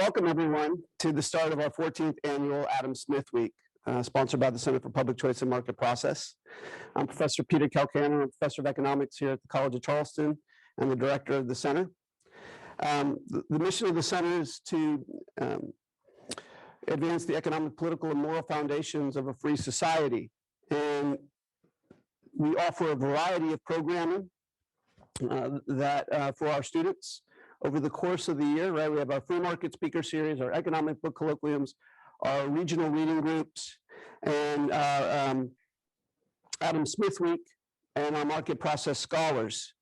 welcome everyone to the start of our 14th annual Adam Smith Week, sponsored by the Center for Public Choice and Market Process. I'm Professor Peter Kalkaner, I'm Professor of Economics here at the College of Charleston and the Director of the Center. The mission of the Center is to advance the economic, political, and moral foundations of a free society. And we offer a variety of programming for our students over the course of the year, right? We have our free market speaker series, our economic book colloquiums, our regional reading groups, and Adam Smith Week, and our market process scholars.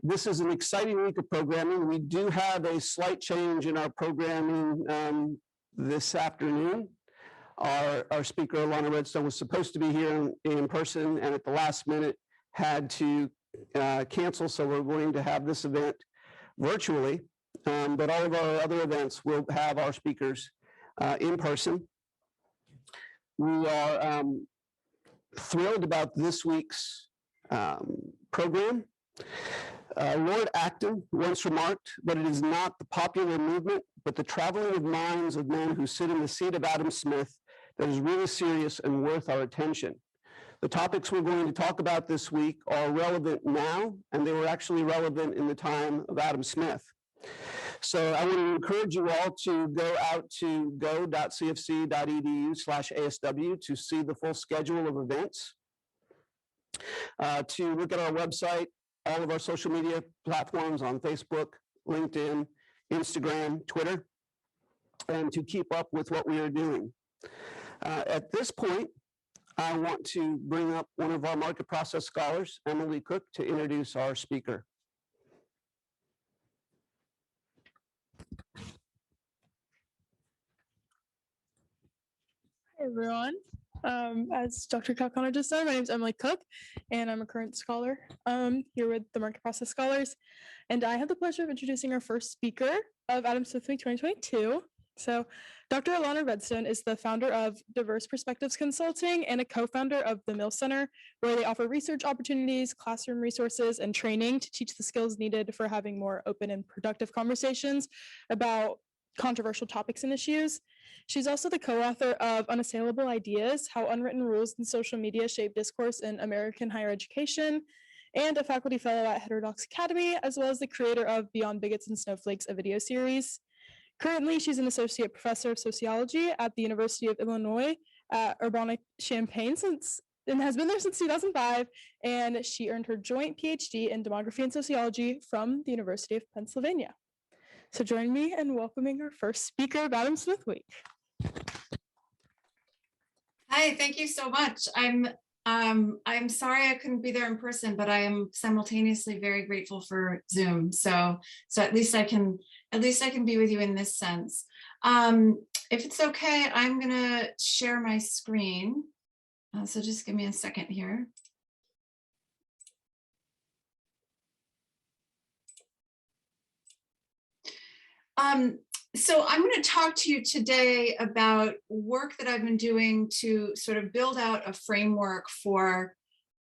This is an exciting week of programming. We do have a slight change in our programming this afternoon. Our speaker, Ilana Redstone, was supposed to be here in person, and at the last minute had to cancel, so we're going to have this event virtually, but all of our other events will have our speakers in person. We are thrilled about this week's program. Lord Acton once remarked that it is not the popular movement, but the traveling of minds of men who sit in the seat of Adam Smith that is really serious and worth our attention. The topics we're going to talk about this week are relevant now, and they were actually relevant in the time of Adam Smith. So I want to encourage you all to go out to go.cfc.edu/ASW to see the full schedule of events, to look at our website, all of our social media platforms on Facebook, LinkedIn, Instagram, Twitter, and to keep up with what we are doing. At this point, I want to bring up one of our market process scholars, Emily Cook, to introduce our speaker. Hi, everyone. As Dr. Kalkaner just said, my name is Emily Cook, and I'm a current scholar here with the Market Process Scholars. And I have the pleasure of introducing our first speaker of Adam Smith Week 2022. So Dr. Ilana Redstone is the founder of Diverse Perspectives Consulting and a co-founder of the Mill Center, where they offer research opportunities, classroom resources, and training to teach the skills needed for having more open and productive conversations about controversial topics and issues. She's also the co-author of Unassailable Ideas, How Unwritten Rules in Social Media Shape Discourse in American Higher Education, and a faculty fellow at Heterodox Academy, as well as the creator of Beyond Bigots and Snowflakes, a video series. Currently, she's an associate professor of sociology at the University of Illinois at Urbana-Champaign and has been there since 2005, and she earned her joint PhD in demography and sociology from the University of Pennsylvania. So join me in welcoming our first speaker of Adam Smith Week. Hi, thank you so much. I'm sorry I couldn't be there in person, but I am simultaneously very grateful for Zoom. So at least I can be with you in this sense. If it's okay, I'm gonna share my screen. So just give me a second here. So I'm going to talk to you today about work that I've been doing to sort of build out a framework for,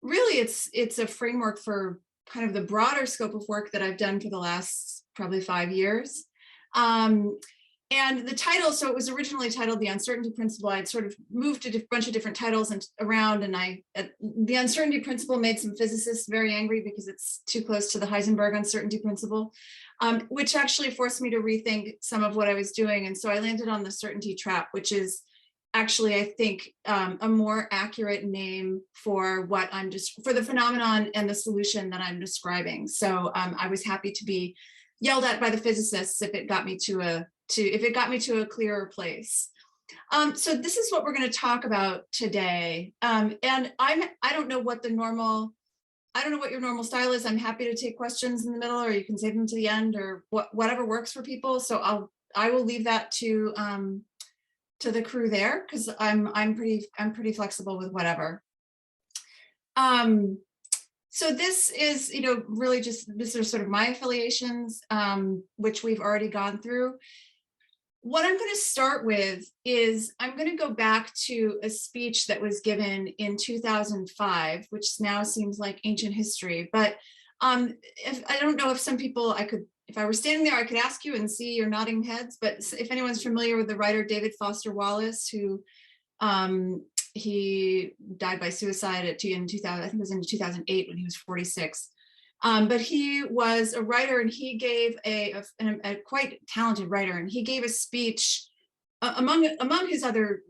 really it's a framework for kind of the broader scope of work that I've done for the last probably 5 years. And the title, so it was originally titled The Uncertainty Principle. I'd sort of moved a bunch of different titles around, and the Uncertainty Principle made some physicists very angry because it's too close to the Heisenberg Uncertainty Principle, which actually forced me to rethink some of what I was doing. And so I landed on the certainty trap, which is actually, I think, a more accurate name for what I'm just for the phenomenon and the solution that I'm describing. So I was happy to be yelled at by the physicists if it got me to a clearer place. So this is what we're going to talk about today. And I don't know what your normal style is. I'm happy to take questions in the middle, or you can save them to the end, or whatever works for people. So I will leave that to the crew there, because I'm pretty flexible with whatever. So this is, really just, this are sort of my affiliations, which we've already gone through. What I'm going to start with is I'm going to go back to a speech that was given in 2005, which now seems like ancient history. But I don't know if some people, if I were standing there, I could ask you and see your nodding heads, but if anyone's familiar with the writer David Foster Wallace, who he died by suicide in 2000, I think it was in 2008 when he was 46. But he was a writer, and he gave a quite talented writer, and he gave a speech among his other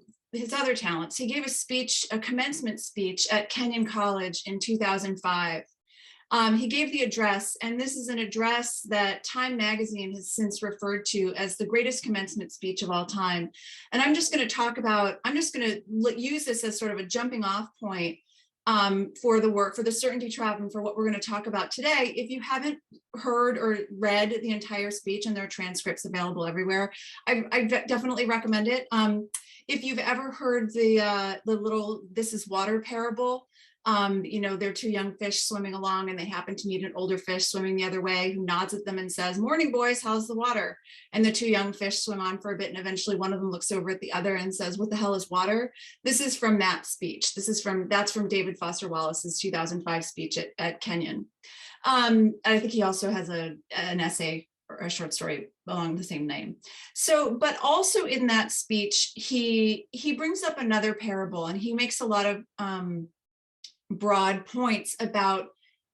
talents. He gave a speech, a commencement speech at Kenyon College in 2005. He gave the address, and this is an address that Time Magazine has since referred to as the greatest commencement speech of all time. And I'm just going to use this as sort of a jumping off point for the work, for the certainty trap, and for what we're going to talk about today. If you haven't heard or read the entire speech, and there are transcripts available everywhere, I definitely recommend it. If you've ever heard the little "this is water" parable, there are two young fish swimming along, and they happen to meet an older fish swimming the other way, who nods at them and says, "Morning, boys, how's the water?" And the two young fish swim on for a bit, and eventually one of them looks over at the other and says, "What the hell is water?" This is from that speech. That's from David Foster Wallace's 2005 speech at Kenyon. I think he also has an essay or a short story along the same name. So, but also in that speech, he brings up another parable, and he makes a lot of broad points about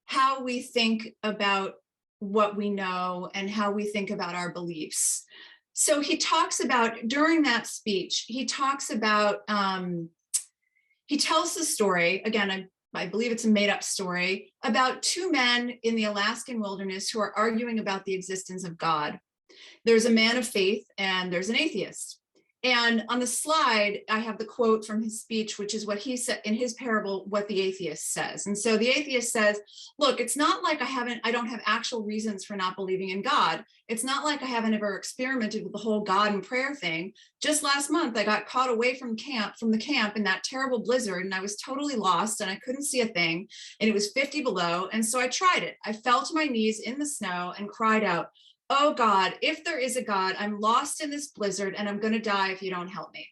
how we think about what we know and how we think about our beliefs. So he talks about, during that speech, he talks about, he tells the story, again, I believe it's a made-up story, about two men in the Alaskan wilderness who are arguing about the existence of God. There's a man of faith and there's an atheist. And on the slide, I have the quote from his speech, which is what he said in his parable, what the atheist says. And so the atheist says, look, it's not like I don't have actual reasons for not believing in God. It's not like I haven't ever experimented with the whole God and prayer thing. Just last month, I got caught away from the camp in that terrible blizzard, and I was totally lost and I couldn't see a thing, and it was 50 below. And so I tried it. I fell to my knees in the snow and cried out, "Oh God, if there is a God, I'm lost in this blizzard and I'm going to die if you don't help me."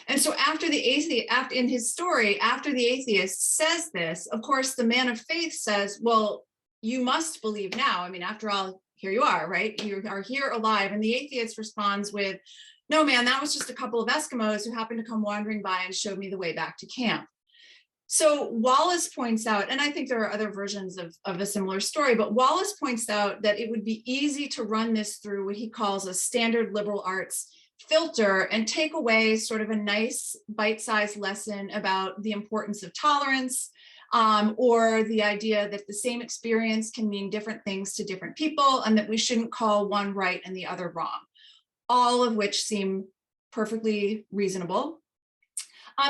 And so in his story, after the atheist says this, of course, the man of faith says, "Well, you must believe now. I mean, after all, here you are, right? You are here alive." And the atheist responds with, "No, man, that was just a couple of Eskimos who happened to come wandering by and showed me the way back to camp." So Wallace points out, and I think there are other versions of a similar story, but Wallace points out that it would be easy to run this through what he calls a standard liberal arts filter and take away sort of a nice bite-sized lesson about the importance of tolerance, or the idea that the same experience can mean different things to different people, and that we shouldn't call one right and the other wrong, all of which seem perfectly reasonable.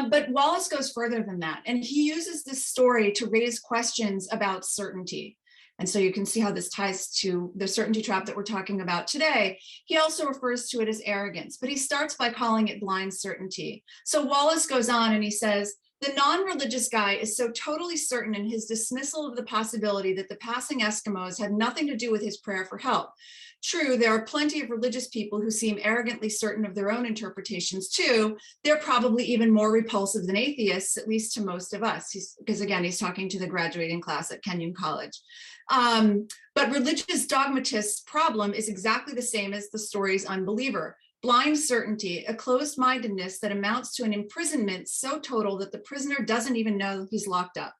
But Wallace goes further than that, and he uses this story to raise questions about certainty. And so you can see how this ties to the certainty trap that we're talking about today. He also refers to it as arrogance, but he starts by calling it blind certainty. So Wallace goes on and he says, "The non-religious guy is so totally certain in his dismissal of the possibility that the passing Eskimos had nothing to do with his prayer for help. True, there are plenty of religious people who seem arrogantly certain of their own interpretations too. They're probably even more repulsive than atheists, at least to most of us." Because again, he's talking to the graduating class at Kenyon College. But religious dogmatists' problem is exactly the same as the story's unbeliever. Blind certainty, a closed-mindedness that amounts to an imprisonment so total that the prisoner doesn't even know he's locked up.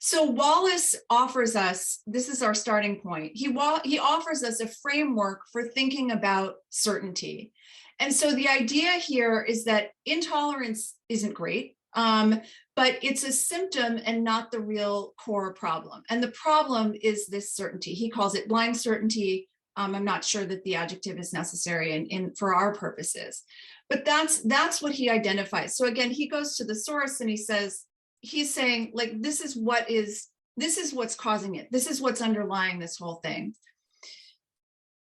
So Wallace offers us, this is our starting point, he offers us a framework for thinking about certainty. And so the idea here is that intolerance isn't great, but it's a symptom and not the real core problem. And the problem is this certainty. He calls it blind certainty. I'm not sure that the adjective is necessary for our purposes, but that's what he identifies. So again, he goes to the source and he's saying, like, this is what's causing it. This is what's underlying this whole thing.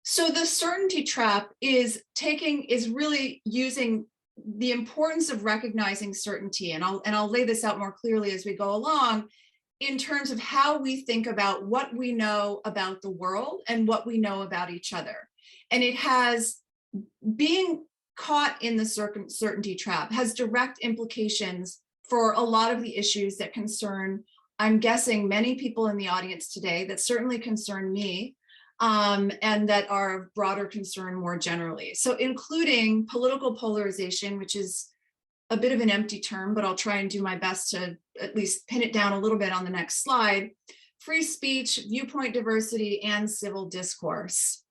So the certainty trap is really using the importance of recognizing certainty, and I'll lay this out more clearly as we go along, in terms of how we think about what we know about the world and what we know about each other. And being caught in the certainty trap has direct implications for a lot of the issues that concern, I'm guessing, many people in the audience today, that certainly concern me. and that are of broader concern more generally. So including political polarization, which is a bit of an empty term, but I'll try and do my best to at least pin it down a little bit on the next slide, free speech, viewpoint diversity, and civil discourse.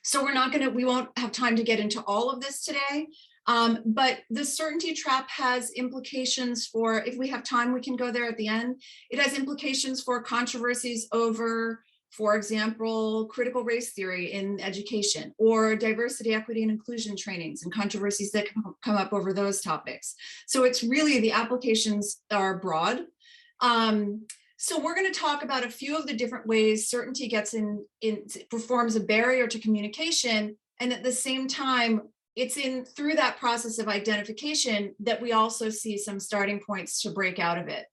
So we won't have time to get into all of this today, but the certainty trap has implications for, if we have time, we can go there at the end. It has implications for controversies over, for example, critical race theory in education, or diversity, equity, and inclusion trainings and controversies that come up over those topics. So it's really, the applications are broad. So we're going to talk about a few of the different ways certainty gets performs a barrier to communication, and at the same time, it's through that process of identification that we also see some starting points to break out of it.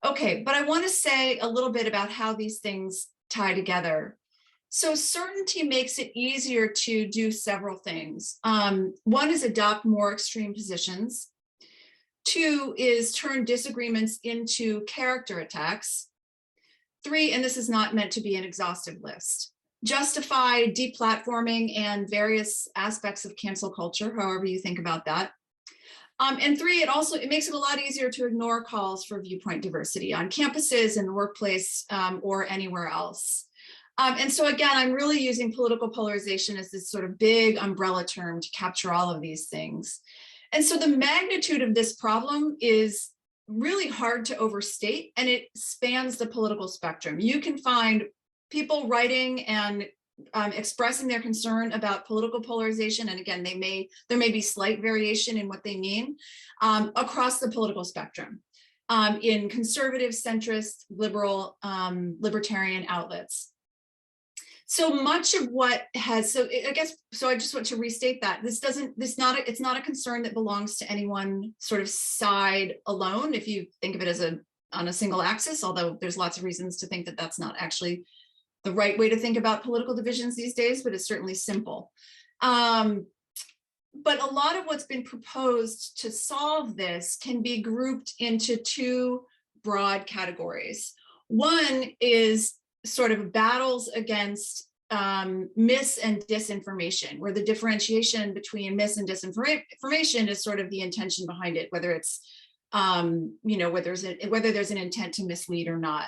Okay, but I want to say a little bit about how these things tie together. So certainty makes it easier to do several things. One is adopt more extreme positions. Two is turn disagreements into character attacks. Three, and this is not meant to be an exhaustive list, justify deplatforming and various aspects of cancel culture, however you think about that. And three, it makes it a lot easier to ignore calls for viewpoint diversity on campuses, in the workplace, or anywhere else. And so again, I'm really using political polarization as this sort of big umbrella term to capture all of these things. And so the magnitude of this problem is really hard to overstate, and it spans the political spectrum. You can find people writing and expressing their concern about political polarization, and again, there may be slight variation in what they mean, across the political spectrum, in conservative, centrist, liberal, libertarian outlets. So much of what has, so I just want to restate that it's not a concern that belongs to any one sort of side alone, if you think of it as on a single axis, although there's lots of reasons to think that that's not actually the right way to think about political divisions these days, but it's certainly simple. But a lot of what's been proposed to solve this can be grouped into two broad categories. One is sort of battles against mis and disinformation, where the differentiation between mis and disinformation is sort of the intention behind it, whether it's whether there's an intent to mislead or not.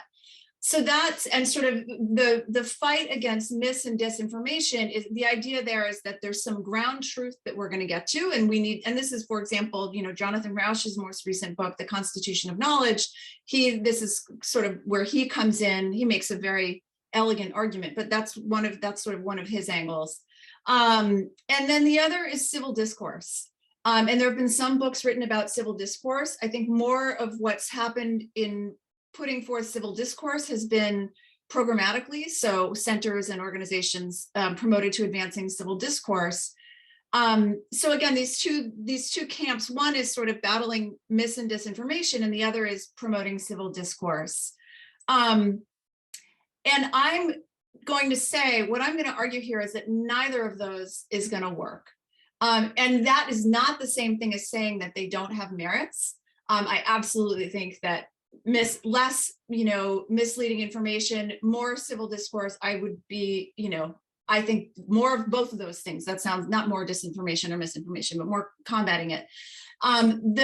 So that's, and sort of the fight against mis and disinformation is, the idea there is that there's some ground truth that we're going to get to, and this is, for example, Jonathan Rauch's most recent book, The Constitution of Knowledge. This is sort of where he comes in. He makes a very elegant argument, but that's sort of one of his angles. And then the other is civil discourse. And there have been some books written about civil discourse. I think more of what's happened in putting forth civil discourse has been programmatically, so centers and organizations promoted to advancing civil discourse. So again, these two camps, one is sort of battling mis and disinformation, and the other is promoting civil discourse. And I'm going to say, what I'm going to argue here is that neither of those is going to work. And that is not the same thing as saying that they don't have merits. I absolutely think that less misleading information, more civil discourse, I would be, I think more of both of those things. That sounds, not more disinformation or misinformation, but more combating it.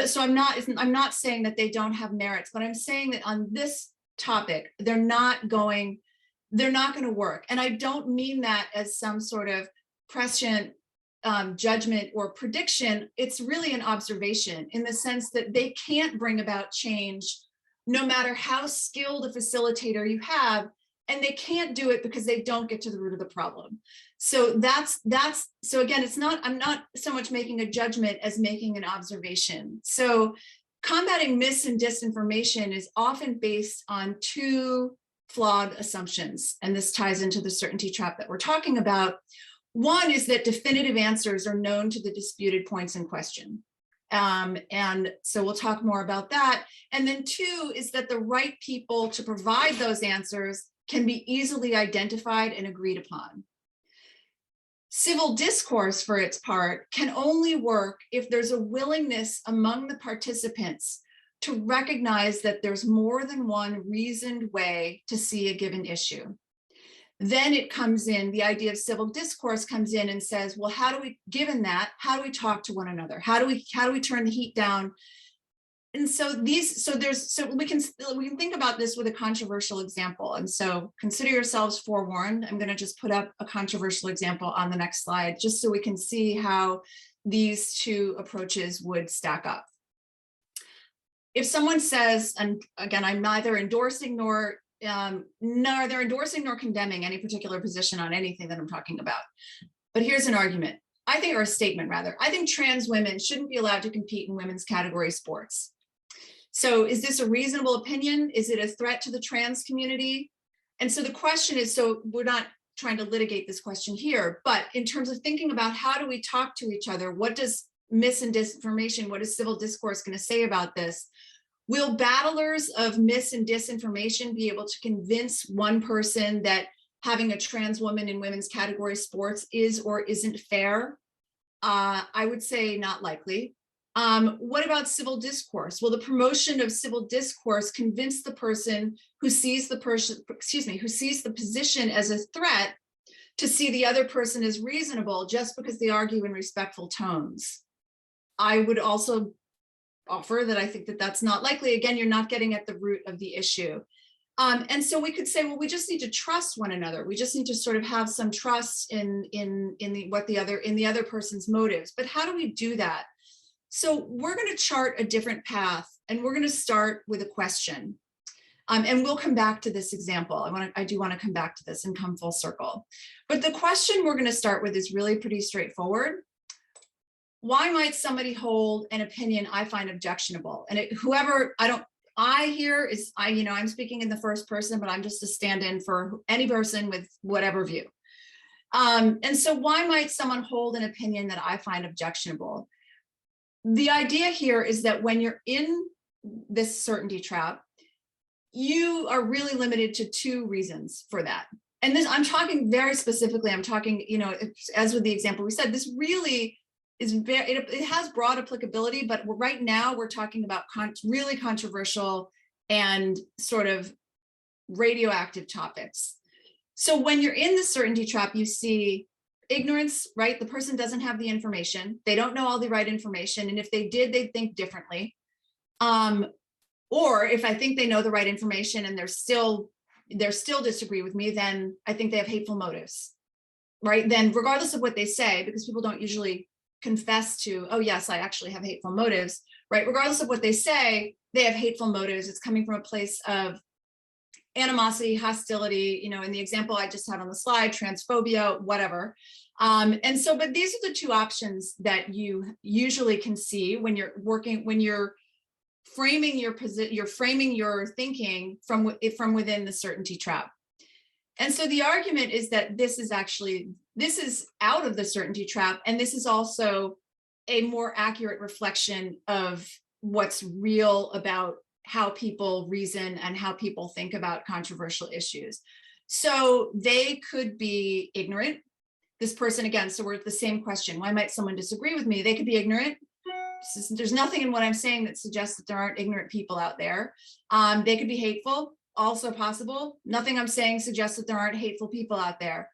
So I'm not saying that they don't have merits, but I'm saying that on this topic, they're not going to work. And I don't mean that as some sort of prescient judgment or prediction. It's really an observation, in the sense that they can't bring about change no matter how skilled a facilitator you have, and they can't do it because they don't get to the root of the problem. So so again, I'm not so much making a judgment as making an observation. So combating mis and disinformation is often based on two flawed assumptions, and this ties into the certainty trap that we're talking about. One is that definitive answers are known to the disputed points in question. And so we'll talk more about that. And then two is that the right people to provide those answers can be easily identified and agreed upon. Civil discourse, for its part, can only work if there's a willingness among the participants to recognize that there's more than one reasoned way to see a given issue. Then it comes in, the idea of civil discourse comes in and says, well, how do we, given that, how do we talk to one another? How do we turn the heat down? And so we can think about this with a controversial example. And so consider yourselves forewarned. I'm going to just put up a controversial example on the next slide, just so we can see how these two approaches would stack up. If someone says, and again, I'm neither endorsing nor condemning any particular position on anything that I'm talking about, but here's an argument, or a statement rather. I think trans women shouldn't be allowed to compete in women's category sports. So is this a reasonable opinion? Is it a threat to the trans community? And so the question is, so we're not trying to litigate this question here, but in terms of thinking about how do we talk to each other, what does mis and disinformation, what is civil discourse going to say about this? Will battlers of mis and disinformation be able to convince one person that having a trans woman in women's category sports is or isn't fair? I would say not likely. What about civil discourse? Will the promotion of civil discourse convince the person who sees the position as a threat to see the other person as reasonable just because they argue in respectful tones? I would also offer that I think that that's not likely. Again, you're not getting at the root of the issue. And so we could say, well, we just need to trust one another. We just need to sort of have some trust in the other person's motives. But how do we do that? So we're going to chart a different path, and we're going to start with a question. And we'll come back to this example. I do want to come back to this and come full circle. But the question we're going to start with is really pretty straightforward. Why might somebody hold an opinion I find objectionable? And I'm speaking in the first person, but I'm just a stand-in for any person with whatever view. And so why might someone hold an opinion that I find objectionable? The idea here is that when you're in this certainty trap, you are really limited to two reasons for that. And this, I'm talking very specifically, as with the example we said, this really is it has broad applicability, but right now we're talking about really controversial and sort of radioactive topics. So when you're in the certainty trap, you see ignorance, right? The person doesn't have the information. They don't know all the right information. And if they did, they'd think differently. Or if I think they know the right information and they're still disagree with me, then I think they have hateful motives, right? Then regardless of what they say, because people don't usually confess to, oh yes, I actually have hateful motives, right? Regardless of what they say, they have hateful motives. It's coming from a place of animosity, hostility, in the example I just had on the slide, transphobia, whatever. But these are the two options that you usually can see when you're framing your thinking from within the certainty trap. And so the argument is that this is out of the certainty trap, and this is also a more accurate reflection of what's real about how people reason and how people think about controversial issues. So they could be ignorant. This person, again, so we're at the same question. Why might someone disagree with me? They could be ignorant. There's nothing in what I'm saying that suggests that there aren't ignorant people out there. They could be hateful, also possible. Nothing I'm saying suggests that there aren't hateful people out there.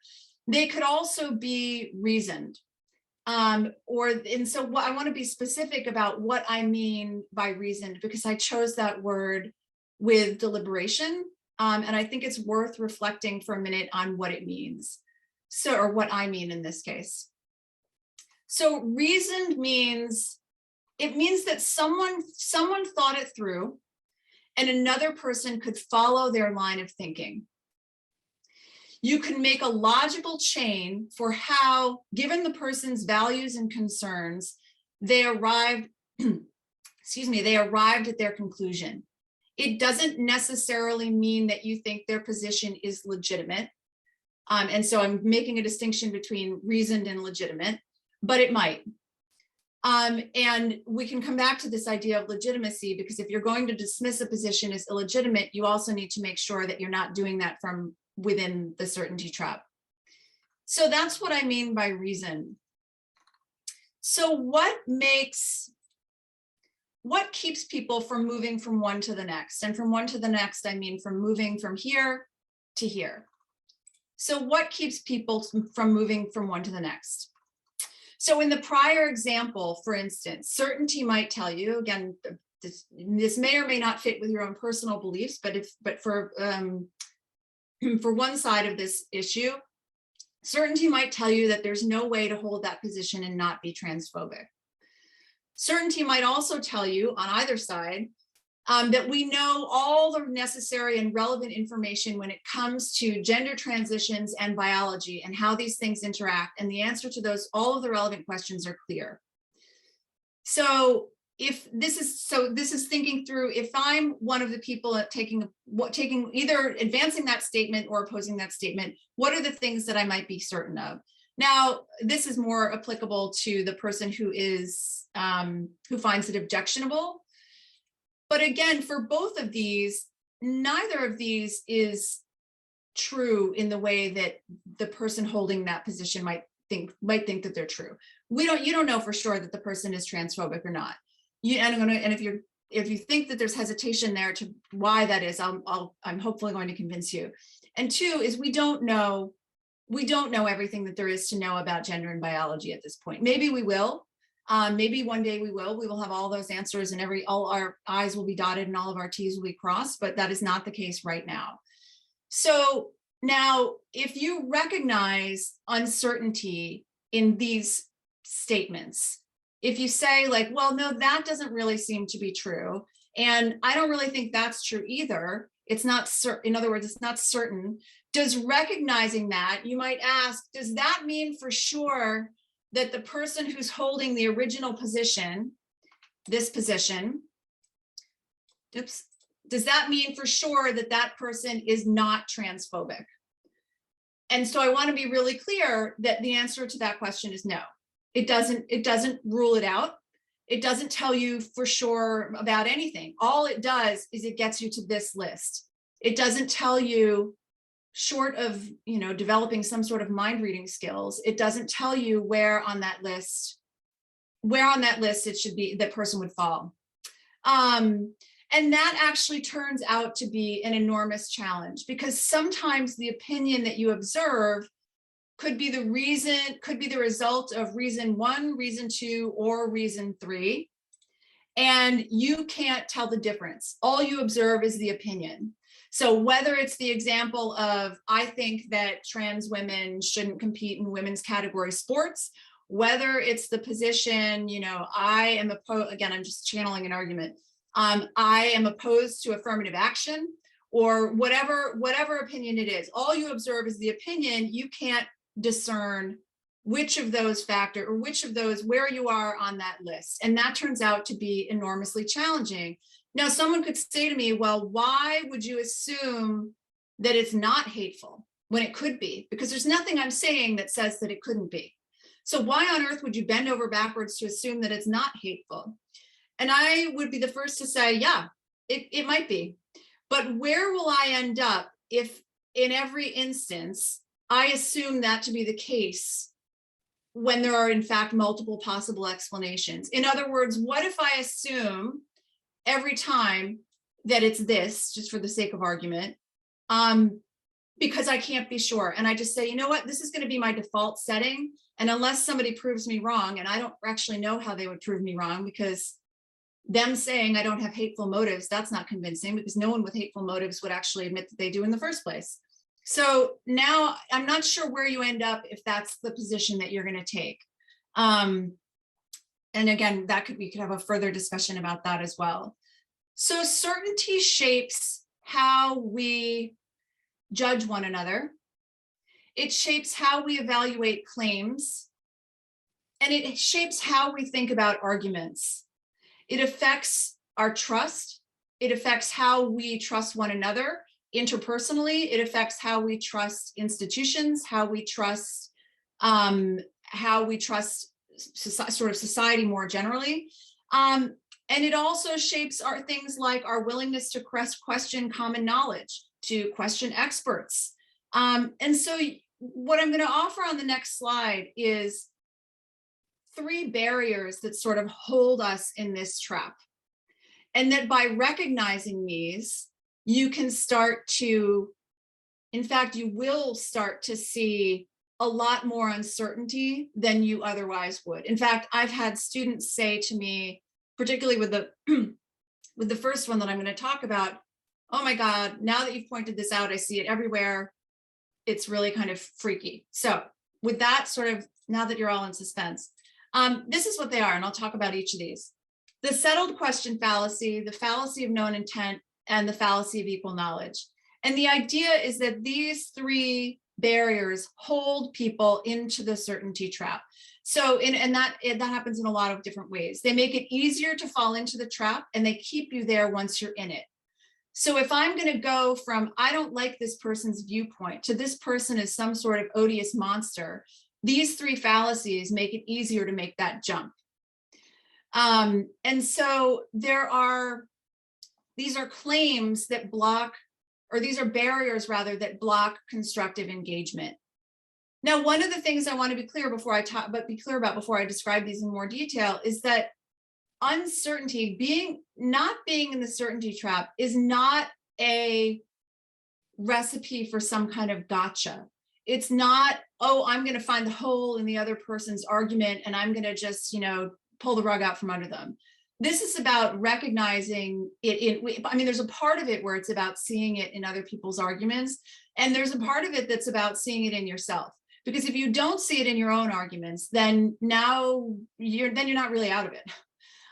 They could also be reasoned. So I want to be specific about what I mean by reasoned, because I chose that word with deliberation. And I think it's worth reflecting for a minute on what it means. Or what I mean in this case. So reasoned means that someone thought it through and another person could follow their line of thinking. You can make a logical chain for how, given the person's values and concerns, they arrived at their conclusion. It doesn't necessarily mean that you think their position is legitimate. And so I'm making a distinction between reasoned and legitimate, but it might. And we can come back to this idea of legitimacy, because if you're going to dismiss a position as illegitimate, you also need to make sure that you're not doing that from within the certainty trap. So that's what I mean by reason. So what keeps people from moving from one to the next? And from one to the next, I mean from moving from here to here. So what keeps people from moving from one to the next? So in the prior example, for instance, certainty might tell you, again, this may or may not fit with your own personal beliefs, but for one side of this issue, certainty might tell you that there's no way to hold that position and not be transphobic. Certainty might also tell you on either side that we know all the necessary and relevant information when it comes to gender transitions and biology and how these things interact. And the answer to those, all of the relevant questions are clear. So this is thinking through, if I'm one of the people taking either advancing that statement or opposing that statement, what are the things that I might be certain of? Now, this is more applicable to the person who finds it objectionable. But again, for both of these, neither of these is true in the way that the person holding that position might think that they're true. You don't know for sure that the person is transphobic or not. And if you think that there's hesitation there to why that is, I'm hopefully going to convince you. And two is we don't know everything that there is to know about gender and biology at this point. Maybe we will. Maybe one day we will have all those answers and all our I's will be dotted and all of our T's will be crossed, but that is not the case right now. So now, if you recognize uncertainty in these statements, if you say like, well, no, that doesn't really seem to be true, and I don't really think that's true either, it's not certain, in other words, it's not certain, does recognizing that, you might ask, does that mean for sure that the person who's holding the original position, this position, does that mean for sure that that person is not transphobic? And so I want to be really clear that the answer to that question is no. It doesn't rule it out. It doesn't tell you for sure about anything. All it does is it gets you to this list. It doesn't tell you, short of developing some sort of mind reading skills, it doesn't tell you where on that list it should be, that person would fall. And that actually turns out to be an enormous challenge, because sometimes the opinion that you observe could be the result of reason 1, reason 2, or reason 3. And you can't tell the difference. All you observe is the opinion. So whether it's the example of, I think that trans women shouldn't compete in women's category sports, whether it's the position, I am opposed, again, I'm just channeling an argument. I am opposed to affirmative action, or whatever opinion it is. All you observe is the opinion. You can't discern which of those factors, or which of those, where you are on that list. And that turns out to be enormously challenging. Now, someone could say to me, well, why would you assume that it's not hateful when it could be? Because there's nothing I'm saying that says that it couldn't be. So why on earth would you bend over backwards to assume that it's not hateful? And I would be the first to say, yeah, it might be. But where will I end up if in every instance, I assume that to be the case when there are in fact multiple possible explanations? In other words, what if I assume every time that it's this, just for the sake of argument, because I can't be sure. And I just say, you know what, this is going to be my default setting. And unless somebody proves me wrong, and I don't actually know how they would prove me wrong, because them saying I don't have hateful motives, that's not convincing, because no one with hateful motives would actually admit that they do in the first place. So now I'm not sure where you end up if that's the position that you're going to take. And again, we could have a further discussion about that as well. So certainty shapes how we judge one another. It shapes how we evaluate claims. And it shapes how we think about arguments. It affects our trust. It affects how we trust one another interpersonally. It affects how we trust institutions, how we trust sort of society more generally. And it also shapes our things like our willingness to question common knowledge, to question experts. And so what I'm going to offer on the next slide is 3 barriers that sort of hold us in this trap. And that by recognizing these, you can start to in fact, you will start to see a lot more uncertainty than you otherwise would. In fact, I've had students say to me, particularly with the with the first one that I'm going to talk about, oh my God, now that you've pointed this out, I see it everywhere. It's really kind of freaky. So with that sort of, now that you're all in suspense, this is what they are, and I'll talk about each of these. The settled question fallacy, the fallacy of known intent, and the fallacy of equal knowledge. And the idea is that these three barriers hold people into the certainty trap. So, and that happens in a lot of different ways. They make it easier to fall into the trap, and they keep you there once you're in it. So if I'm going to go from, I don't like this person's viewpoint, to this person is some sort of odious monster, these three fallacies make it easier to make that jump. And so these are claims that block, or these are barriers rather, that block constructive engagement. Now, one of the things I want to be clear before I talk, but be clear about before I describe these in more detail, is that uncertainty, not being in the certainty trap, is not a recipe for some kind of gotcha. It's not, oh, I'm going to find the hole in the other person's argument and I'm going to just, pull the rug out from under them. This is about recognizing it. I mean, there's a part of it where it's about seeing it in other people's arguments, and there's a part of it that's about seeing it in yourself. Because if you don't see it in your own arguments, then now you're not really out of it.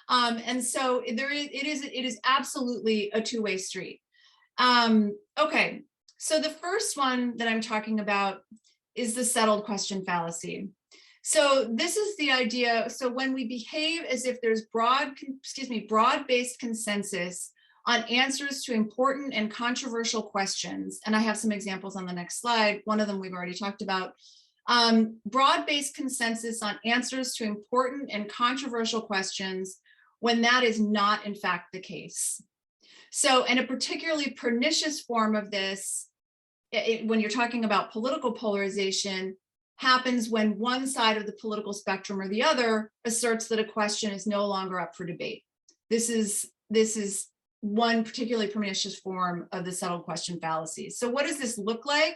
And so it is absolutely a two-way street. Okay, so the first one that I'm talking about is the settled question fallacy. So this is the idea. So when we behave as if there's broad-based consensus on answers to important and controversial questions, and I have some examples on the next slide. One of them we've already talked about. Broad-based consensus on answers to important and controversial questions, when that is not in fact the case. So, and a particularly pernicious form of this, when you're talking about political polarization, happens when one side of the political spectrum or the other asserts that a question is no longer up for debate. This is one particularly pernicious form of the settled question fallacy. So what does this look like?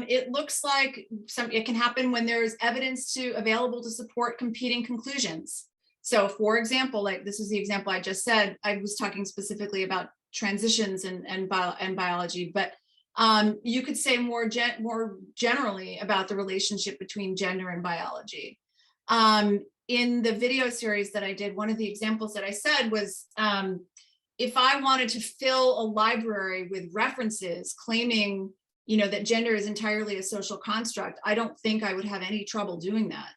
It looks like it can happen when there's evidence available to support competing conclusions. So for example, like this is the example I just said, I was talking specifically about transitions and biology, but you could say more generally about the relationship between gender and biology. In the video series that I did, one of the examples that I said was, if I wanted to fill a library with references claiming, that gender is entirely a social construct, I don't think I would have any trouble doing that.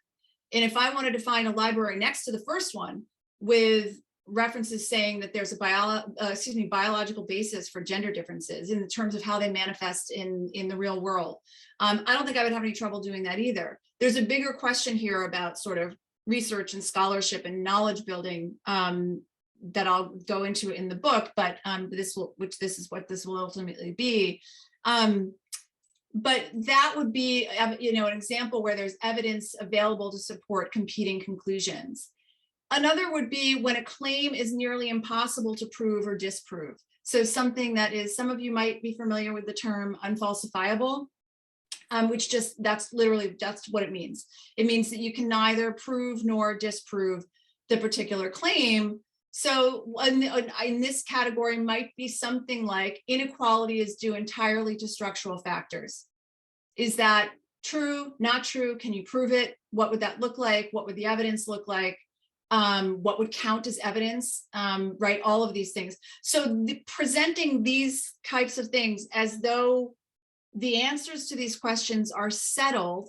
And if I wanted to find a library next to the first one with references saying that there's a biological basis for gender differences in terms of how they manifest in the real world, I don't think I would have any trouble doing that either. There's a bigger question here about sort of research and scholarship and knowledge building that I'll go into in the book, but this is what this will ultimately be. But that would be, an example where there's evidence available to support competing conclusions. Another would be when a claim is nearly impossible to prove or disprove. So something that is, some of you might be familiar with the term unfalsifiable, which that's what it means. It means that you can neither prove nor disprove the particular claim. So in this category might be something like inequality is due entirely to structural factors. Is that true? Not true? Can you prove it? What would that look like? What would the evidence look like? What would count as evidence, right? All of these things. So presenting these types of things as though the answers to these questions are settled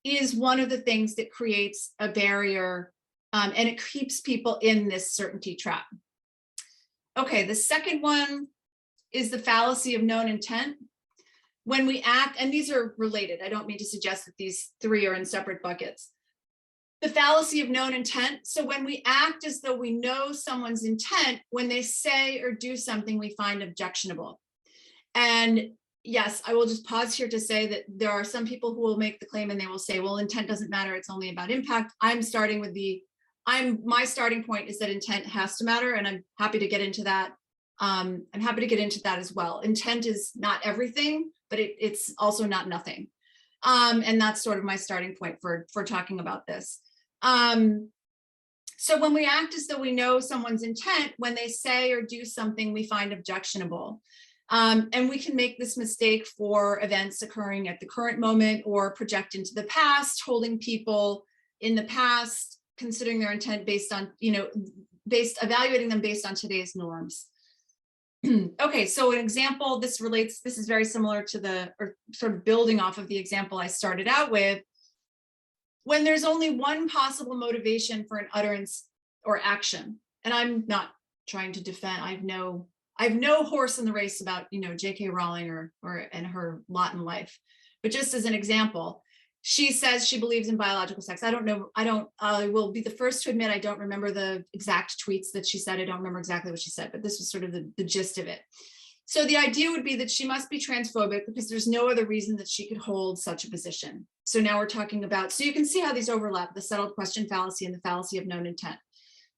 is one of the things that creates a barrier, and it keeps people in this certainty trap. Okay, the second one is the fallacy of known intent. When we act, and these are related, I don't mean to suggest that these three are in separate buckets. The fallacy of known intent. So when we act as though we know someone's intent, when they say or do something we find objectionable. And yes, I will just pause here to say that there are some people who will make the claim and they will say, well, intent doesn't matter, it's only about impact. My starting point is that intent has to matter, and I'm happy to get into that I'm happy to get into that as well. Intent is not everything, but it's also not nothing. And that's sort of my starting point for talking about this. So when we act as though we know someone's intent, when they say or do something we find objectionable, and we can make this mistake for events occurring at the current moment or project into the past, holding people in the past, considering their intent based on, evaluating them based on today's norms. Okay, so an example, this is very similar to or sort of building off of the example I started out with. When there's only one possible motivation for an utterance or action, and I'm not trying to defend, I have no horse in the race about, J.K. Rowling and her lot in life, but just as an example, she says she believes in biological sex. I will be the first to admit I don't remember the exact tweets that she said. I don't remember exactly what she said, but this was sort of the gist of it. So the idea would be that she must be transphobic because there's no other reason that she could hold such a position. So now we're talking about, so you can see how these overlap, the settled question fallacy and the fallacy of known intent.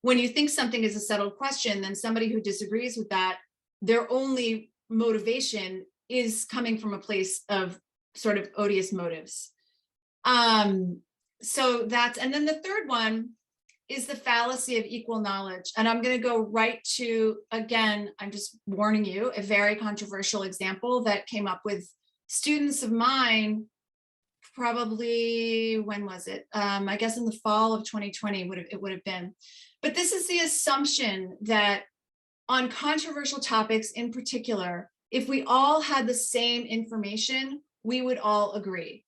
When you think something is a settled question, then somebody who disagrees with that, their only motivation is coming from a place of sort of odious motives. So that's, and then the third one is the fallacy of equal knowledge. And I'm going to go right to, again, I'm just warning you, a very controversial example that came up with students of mine, probably, when was it? I guess in the fall of 2020, it would have been. But this is the assumption that on controversial topics in particular, if we all had the same information, we would all agree.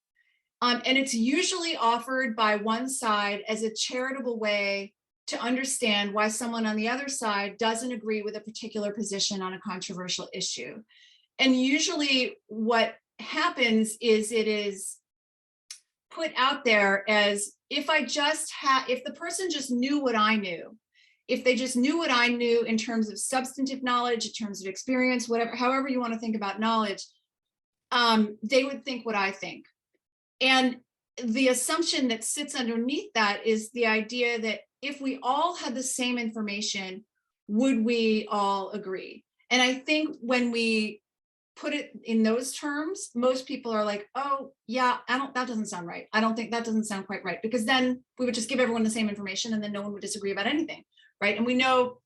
And it's usually offered by one side as a charitable way to understand why someone on the other side doesn't agree with a particular position on a controversial issue. And usually what happens is it is put out there as if the person just knew what I knew, if they just knew what I knew in terms of substantive knowledge, in terms of experience, whatever, however you want to think about knowledge, they would think what I think. And the assumption that sits underneath that is the idea that if we all had the same information, would we all agree? And I think when we put it in those terms, most people are like, oh yeah, that doesn't sound right. I don't think that doesn't sound quite right, because then we would just give everyone the same information and then no one would disagree about anything, right? And we know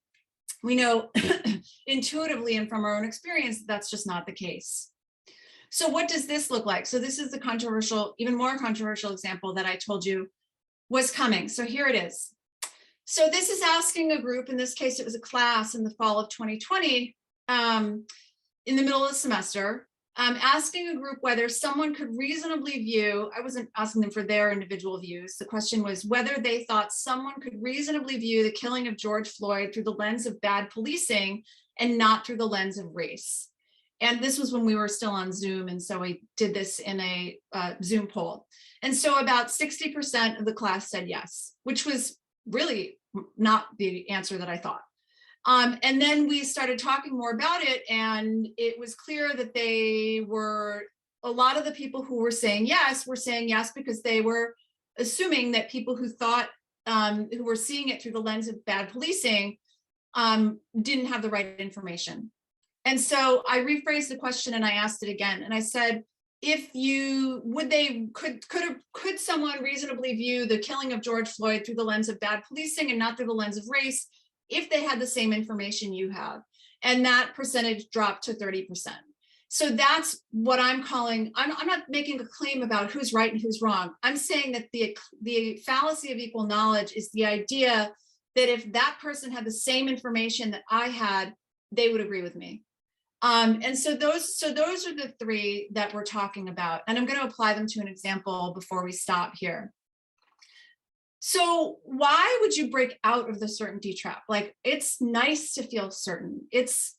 intuitively and from our own experience, that's just not the case. So what does this look like? So this is the controversial, even more controversial example that I told you was coming. So here it is. So this is asking a group, in this case, it was a class in the fall of 2020, in the middle of the semester, asking a group whether someone could reasonably view, I wasn't asking them for their individual views. The question was whether they thought someone could reasonably view the killing of George Floyd through the lens of bad policing and not through the lens of race. And this was when we were still on Zoom. And so we did this in a Zoom poll. And so about 60% of the class said yes, which was really not the answer that I thought. And then we started talking more about it. And it was clear that a lot of the people who were saying yes because they were assuming that people who thought, who were seeing it through the lens of bad policing, didn't have the right information. And so I rephrased the question and I asked it again. And I said, could someone reasonably view the killing of George Floyd through the lens of bad policing and not through the lens of race if they had the same information you have? And that percentage dropped to 30%. So that's what I'm calling, I'm not making a claim about who's right and who's wrong. I'm saying that the fallacy of equal knowledge is the idea that if that person had the same information that I had, they would agree with me. And so those are the three that we're talking about. And I'm going to apply them to an example before we stop here. So why would you break out of the certainty trap? Like, it's nice to feel certain. It's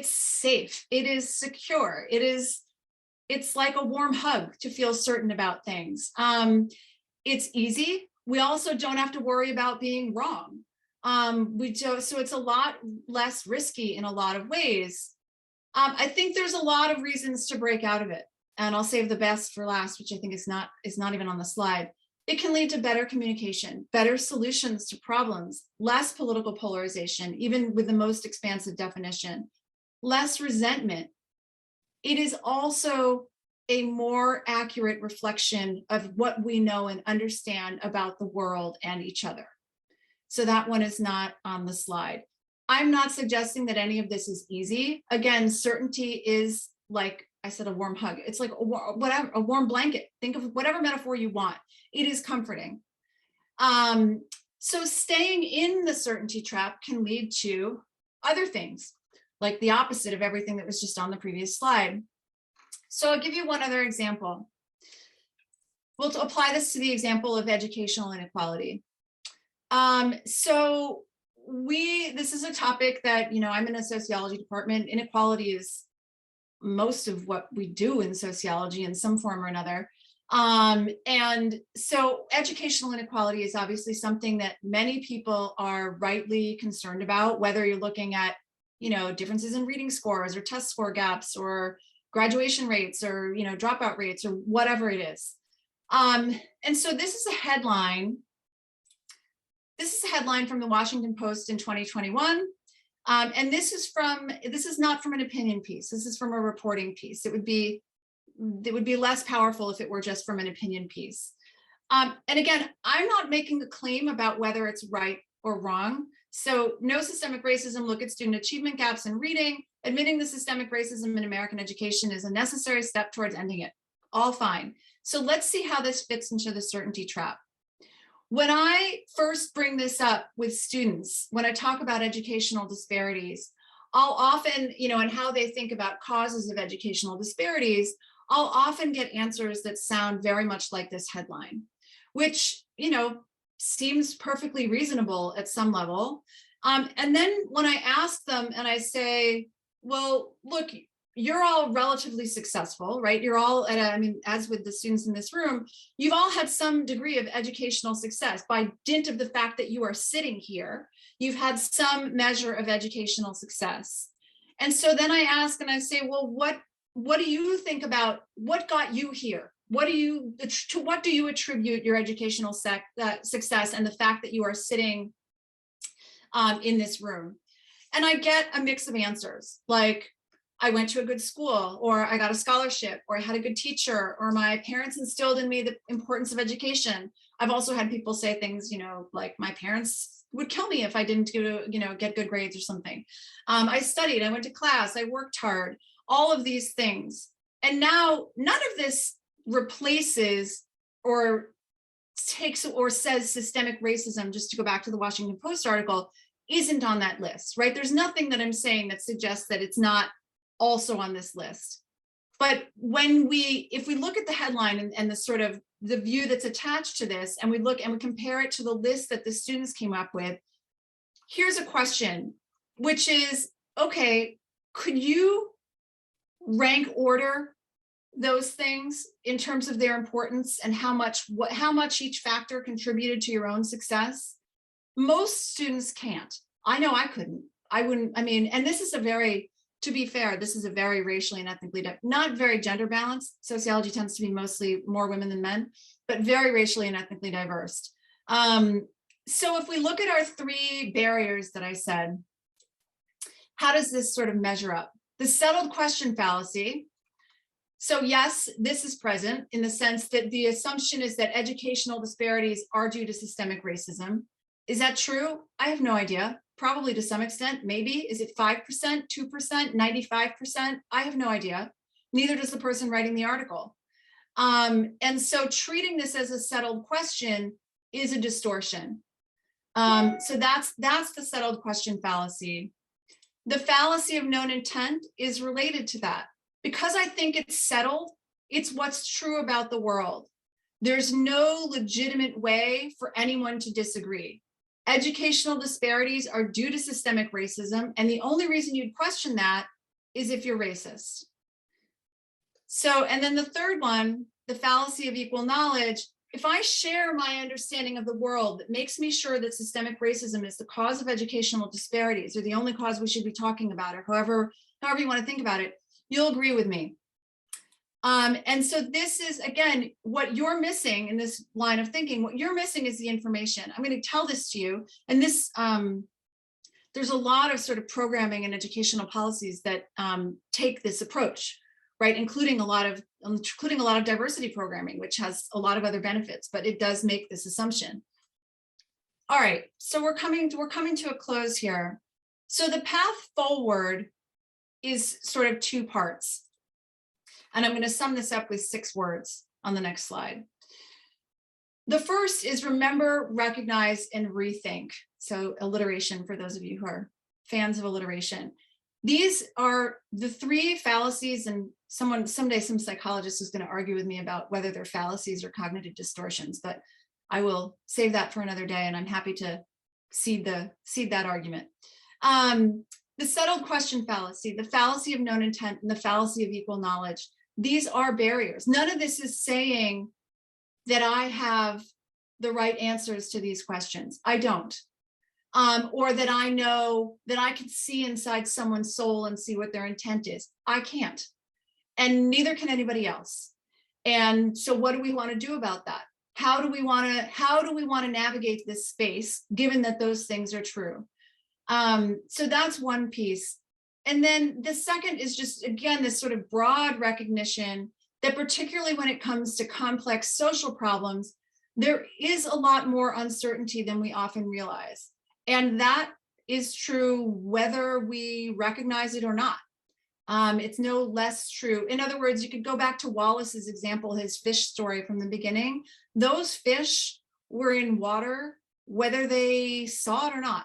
safe. It is secure. It's like a warm hug to feel certain about things. It's easy. We also don't have to worry about being wrong. So it's a lot less risky in a lot of ways. I think there's a lot of reasons to break out of it, and I'll save the best for last, which I think is not even on the slide. It can lead to better communication, better solutions to problems, less political polarization, even with the most expansive definition, less resentment. It is also a more accurate reflection of what we know and understand about the world and each other. So that one is not on the slide. I'm not suggesting that any of this is easy. Again, certainty is, like I said, a warm hug. It's like a warm blanket. Think of whatever metaphor you want. It is comforting. So staying in the certainty trap can lead to other things, like the opposite of everything that was just on the previous slide. So I'll give you one other example. We'll apply this to the example of educational inequality. So this is a topic that, I'm in a sociology department. Inequality is most of what we do in sociology in some form or another. And so educational inequality is obviously something that many people are rightly concerned about, whether you're looking at, differences in reading scores or test score gaps or graduation rates or, dropout rates or whatever it is. And so this is a headline. This is a headline from the Washington Post in 2021. And this is not from an opinion piece. This is from a reporting piece. It would be less powerful if it were just from an opinion piece. And again, I'm not making a claim about whether it's right or wrong. So no systemic racism, look at student achievement gaps in reading. Admitting the systemic racism in American education is a necessary step towards ending it. All fine. So let's see how this fits into the certainty trap. When I first bring this up with students, when I talk about educational disparities, I'll often, and how they think about causes of educational disparities, I'll often get answers that sound very much like this headline, which, seems perfectly reasonable at some level. And then when I ask them and I say, well, look, you're all relatively successful, right? You're all as with the students in this room, you've all had some degree of educational success by dint of the fact that you are sitting here. You've had some measure of educational success. And so then I ask and I say, well, what do you think about what got you here? To what do you attribute your educational success and the fact that you are sitting in this room? And I get a mix of answers, like, I went to a good school, or I got a scholarship, or I had a good teacher, or my parents instilled in me the importance of education. I've also had people say things, like my parents would kill me if I didn't get good grades or something. I studied, I went to class, I worked hard, all of these things. And now none of this replaces or takes or says systemic racism, just to go back to the Washington Post article, isn't on that list, right? There's nothing that I'm saying that suggests that it's not also on this list. But if we look at the headline and the sort of the view that's attached to this, and we look and we compare it to the list that the students came up with, here's a question, which is, okay, could you rank order those things in terms of their importance and how much each factor contributed to your own success? Most students can't. I know I couldn't. I wouldn't. And this is to be fair, this is a very racially and ethnically, not very gender balanced. Sociology tends to be mostly more women than men, but very racially and ethnically diverse. So if we look at our three barriers that I said, how does this sort of measure up? The settled question fallacy. So yes, this is present in the sense that the assumption is that educational disparities are due to systemic racism. Is that true? I have no idea. Probably to some extent, maybe. Is it 5%, 2%, 95%? I have no idea. Neither does the person writing the article. And so treating this as a settled question is a distortion. So that's the settled question fallacy. The fallacy of known intent is related to that. Because I think it's settled, it's what's true about the world. There's no legitimate way for anyone to disagree. Educational disparities are due to systemic racism, and the only reason you'd question that is if you're racist. So, and then the third one, the fallacy of equal knowledge. If I share my understanding of the world that makes me sure that systemic racism is the cause of educational disparities, or the only cause we should be talking about, or however you want to think about it, you'll agree with me. And so this is, again, what you're missing in this line of thinking. What you're missing is the information. I'm going to tell this to you. And this there's a lot of sort of programming and educational policies that take this approach, right? Including a lot of diversity programming, which has a lot of other benefits, but it does make this assumption. All right, so we're coming to a close here. So the path forward is sort of two parts. And I'm going to sum this up with 6 words on the next slide. The first is remember, recognize, and rethink. So alliteration for those of you who are fans of alliteration. These are the 3 fallacies, and someday some psychologist is going to argue with me about whether they're fallacies or cognitive distortions, but I will save that for another day, and I'm happy to cede that argument. The settled question fallacy, the fallacy of known intent, and the fallacy of equal knowledge. These are barriers. None of this is saying that I have the right answers to these questions. I don't. Or that I know that I can see inside someone's soul and see what their intent is. I can't. And neither can anybody else. And so what do we want to do about that? How do we want to navigate this space, given that those things are true? So that's one piece. And then the second is just, again, this sort of broad recognition that particularly when it comes to complex social problems, there is a lot more uncertainty than we often realize. And that is true whether we recognize it or not. It's no less true. In other words, you could go back to Wallace's example, his fish story from the beginning. Those fish were in water, whether they saw it or not.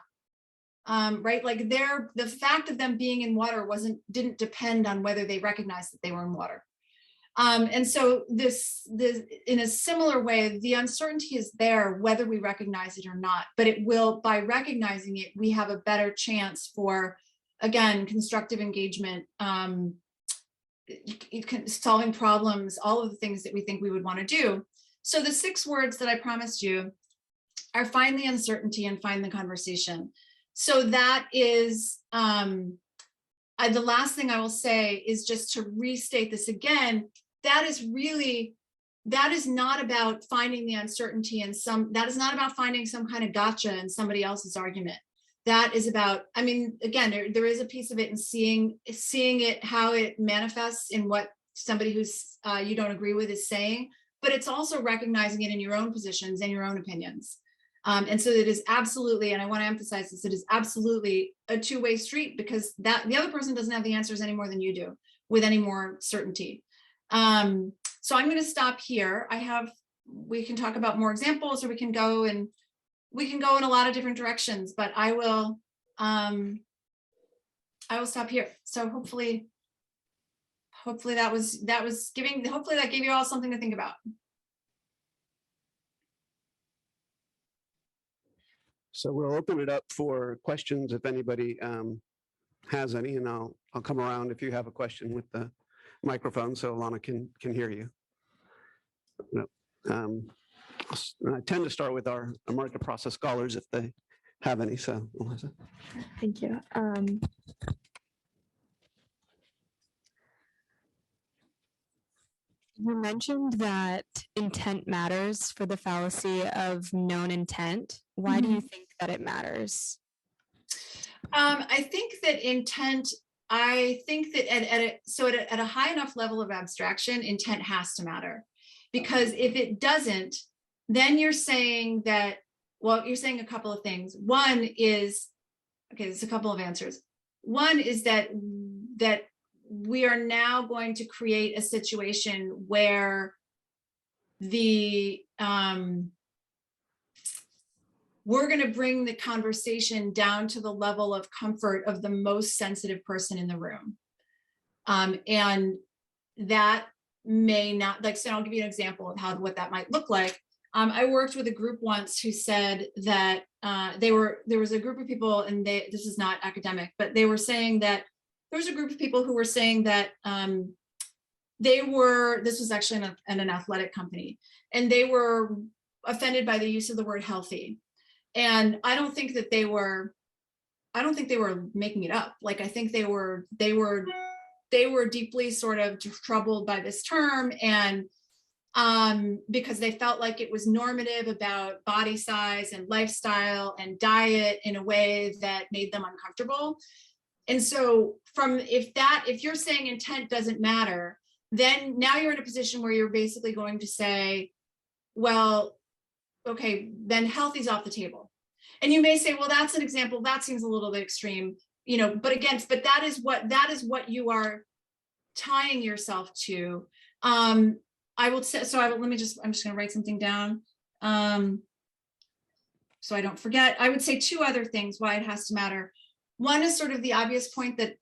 Right? Like the fact of them being in water didn't depend on whether they recognized that they were in water. And so this in a similar way, the uncertainty is there whether we recognize it or not, but it will, by recognizing it, we have a better chance for, again, constructive engagement, solving problems, all of the things that we think we would want to do. So the 6 words that I promised you are find the uncertainty and find the conversation. So that is, the last thing I will say is just to restate this again, that is not about finding the uncertainty and that is not about finding some kind of gotcha in somebody else's argument. That is about, I mean, again, there is a piece of it in seeing it, how it manifests in what somebody who's you don't agree with is saying, but it's also recognizing it in your own positions and your own opinions. And so it is absolutely, and I want to emphasize this, it is absolutely a two-way street, because the other person doesn't have the answers any more than you do with any more certainty. So I'm going to stop here. We can talk about more examples, or we can go in a lot of different directions, but I will stop here. So hopefully that gave you all something to think about. So we'll open it up for questions if anybody has any, and I'll come around if you have a question with the microphone so Ilana can hear you. No. I tend to start with our market process scholars if they have any. So, Melissa. Thank you. You mentioned that intent matters for the fallacy of known intent. Why do you think that it matters? I think that intent, at a high enough level of abstraction, intent has to matter. Because if it doesn't, then you're saying that, well, you're saying a couple of things. One is, okay, there's a couple of answers. One is that we are now going to create a situation where we're going to bring the conversation down to the level of comfort of the most sensitive person in the room. And that may not, like, so I'll give you an example of what that might look like. I worked with a group once who said that there was a group of people, and this is not academic, but they were saying that there was a group of people who were saying that this was actually in an athletic company, and they were offended by the use of the word healthy. And I don't think they were making it up. Like, I think they were deeply sort of troubled by this term. And because they felt like it was normative about body size and lifestyle and diet in a way that made them uncomfortable. And so if you're saying intent doesn't matter, then now you're in a position where you're basically going to say, well, okay, then healthy's off the table. And you may say, well, that's an example, that seems a little bit extreme, but that is what you are tying yourself to. I will say, I'm just gonna write something down. So I don't forget. I would say two other things why it has to matter. One is sort of the obvious point that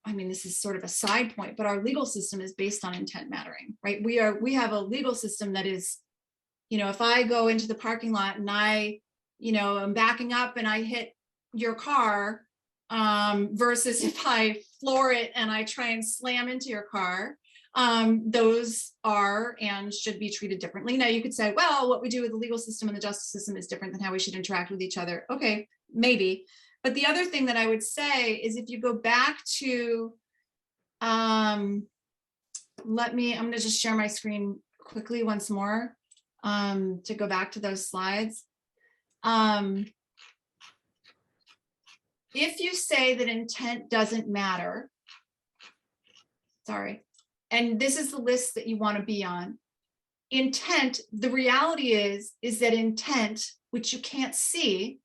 this is sort of a side point, but our legal system is based on intent mattering, right? We have a legal system that is, if I go into the parking lot and I'm backing up and I hit your car, versus if I floor it and I try and slam into your car, those are and should be treated differently. Now you could say, well, what we do with the legal system and the justice system is different than how we should interact with each other. Okay, maybe. But the other thing that I would say is if you go back to, I'm going to just share my screen quickly once more to go back to those slides. If you say that intent doesn't matter, sorry, and this is the list that you want to be on, intent, the reality is that intent, which you can't see,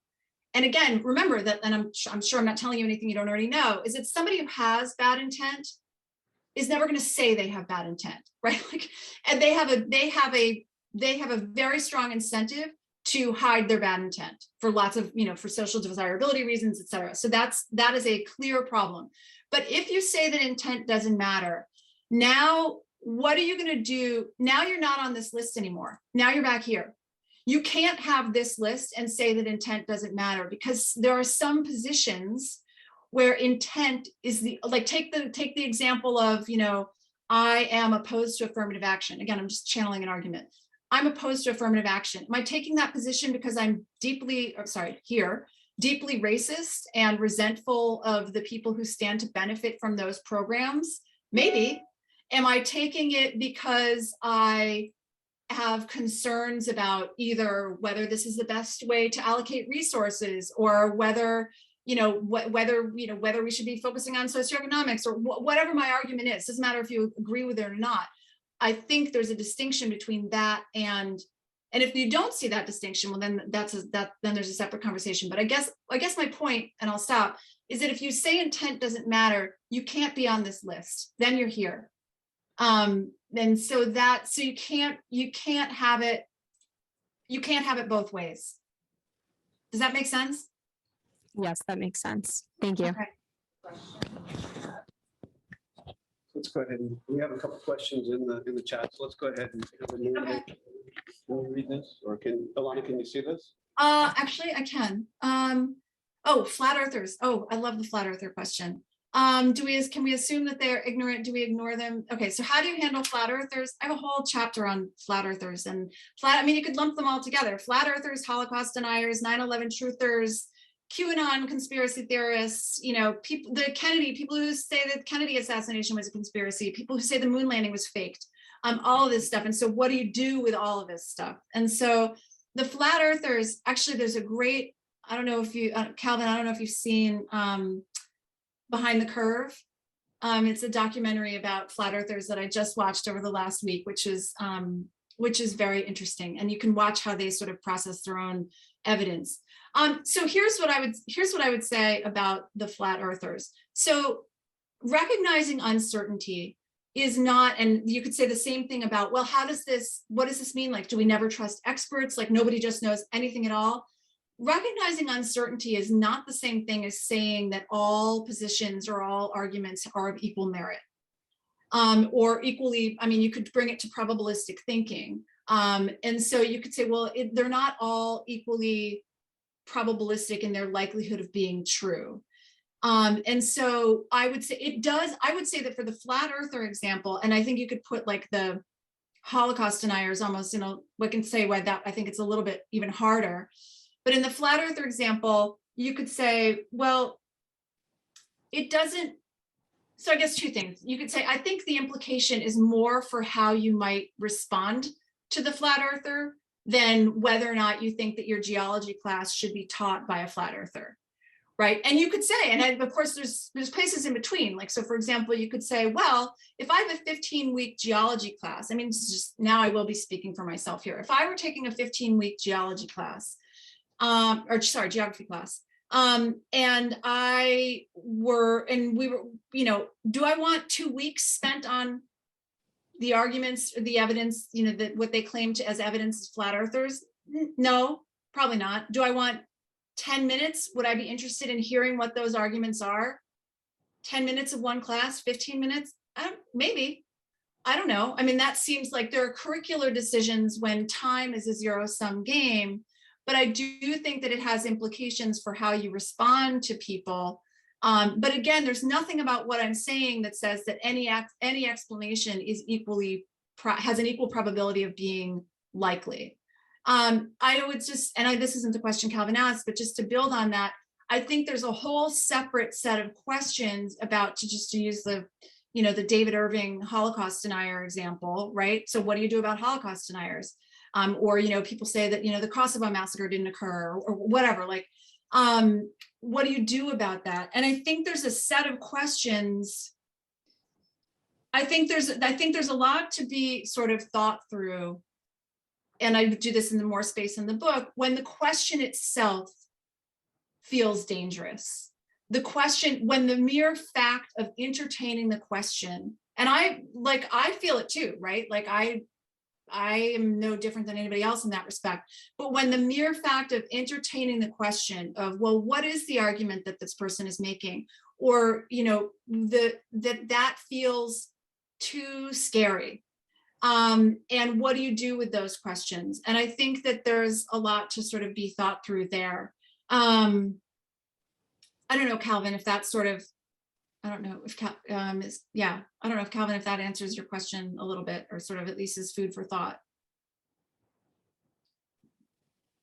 and again, remember that, and I'm sure I'm not telling you anything you don't already know, is that somebody who has bad intent is never going to say they have bad intent, right? And they have a very strong incentive to hide their bad intent for lots of, for social desirability reasons, et cetera. So that is a clear problem. But if you say that intent doesn't matter, now what are you going to do? Now you're not on this list anymore. Now you're back here. You can't have this list and say that intent doesn't matter, because there are some positions where intent is take the example of, I am opposed to affirmative action. Again, I'm just channeling an argument. I'm opposed to affirmative action. Am I taking that position because I'm deeply racist and resentful of the people who stand to benefit from those programs? Maybe. Am I taking it because I have concerns about either whether this is the best way to allocate resources, or whether whether we should be focusing on socioeconomics, or whatever my argument is? Doesn't matter if you agree with it or not. I think there's a distinction between that and if you don't see that distinction, well, then then there's a separate conversation. But I guess my point, and I'll stop, is that if you say intent doesn't matter, you can't be on this list. Then you're here. And so you can't have it both ways. Does that make sense? Yes, that makes sense. Thank you. Okay. Let's go ahead, and we have a couple questions in the chat, so let's go ahead and Okay. Can you read this, or Ilana, can you see this? Actually I can. Flat earthers. Oh, I love the flat earther question. Can we assume that they're ignorant? Do we ignore them? Okay, so how do you handle flat earthers? I have a whole chapter on flat earthers and you could lump them all together. Flat earthers, Holocaust deniers, 9/11 truthers, QAnon conspiracy theorists, people who say that Kennedy assassination was a conspiracy, people who say the moon landing was faked, all of this stuff. And so what do you do with all of this stuff? And so the flat earthers, actually, there's a great, I don't know if you, Calvin, I don't know if you've seen Behind the Curve. It's a documentary about flat earthers that I just watched over the last week, which is very interesting. And you can watch how they sort of process their own evidence. So here's what I would say about the flat earthers. So recognizing uncertainty is not, and you could say the same thing about, well, what does this mean? Like, do we never trust experts? Like, nobody just knows anything at all? Recognizing uncertainty is not the same thing as saying that all positions or all arguments are of equal merit. Or equally, you could bring it to probabilistic thinking. And so you could say, well, they're not all equally probabilistic in their likelihood of being true. And so I would say that for the flat earther example, and I think you could put like the Holocaust deniers almost, we can say why that, I think it's a little bit even harder. But in the flat earther example, you could say, well, it doesn't, so I guess two things. You could say, I think the implication is more for how you might respond to the flat earther than whether or not you think that your geology class should be taught by a flat earther. Right. And you could say, and of course, there's places in between. Like, so for example, you could say, well, if I have a 15-week geology class, I mean, this is just, now I will be speaking for myself here. If I were taking a 15-week geology class, geography class, and we were, you know, do I want 2 weeks spent on the arguments, or the evidence, you know, that what they claim to as evidence is flat earthers? No, probably not. Do I want 10 minutes? Would I be interested in hearing what those arguments are? 10 minutes of one class, 15 minutes? Maybe. I don't know. I mean, that seems like there are curricular decisions when time is a zero-sum game, but I do think that it has implications for how you respond to people. But again, there's nothing about what I'm saying that says that any explanation is has an equal probability of being likely. I would just, and this isn't the question Calvin asked, but just to build on that, I think there's a whole separate set of questions about, to use the, you know, the David Irving Holocaust denier example, right? So what do you do about Holocaust deniers? Or, you know, people say that, you know, the Kosovo massacre didn't occur, or whatever, like, what do you do about that? And I think there's a set of questions. I think there's a lot to be sort of thought through. And I do this in the more space in the book, when the question itself feels dangerous. The question, when the mere fact of entertaining the question, and I feel it too, right? Like I am no different than anybody else in that respect. But when the mere fact of entertaining the question of, well, what is the argument that this person is making? Or, you know, that feels too scary. And what do you do with those questions? And I think that there's a lot to sort of be thought through there. I don't know, Calvin, if that's sort of, I don't know if, I don't know if Calvin, if that answers your question a little bit, or sort of at least is food for thought.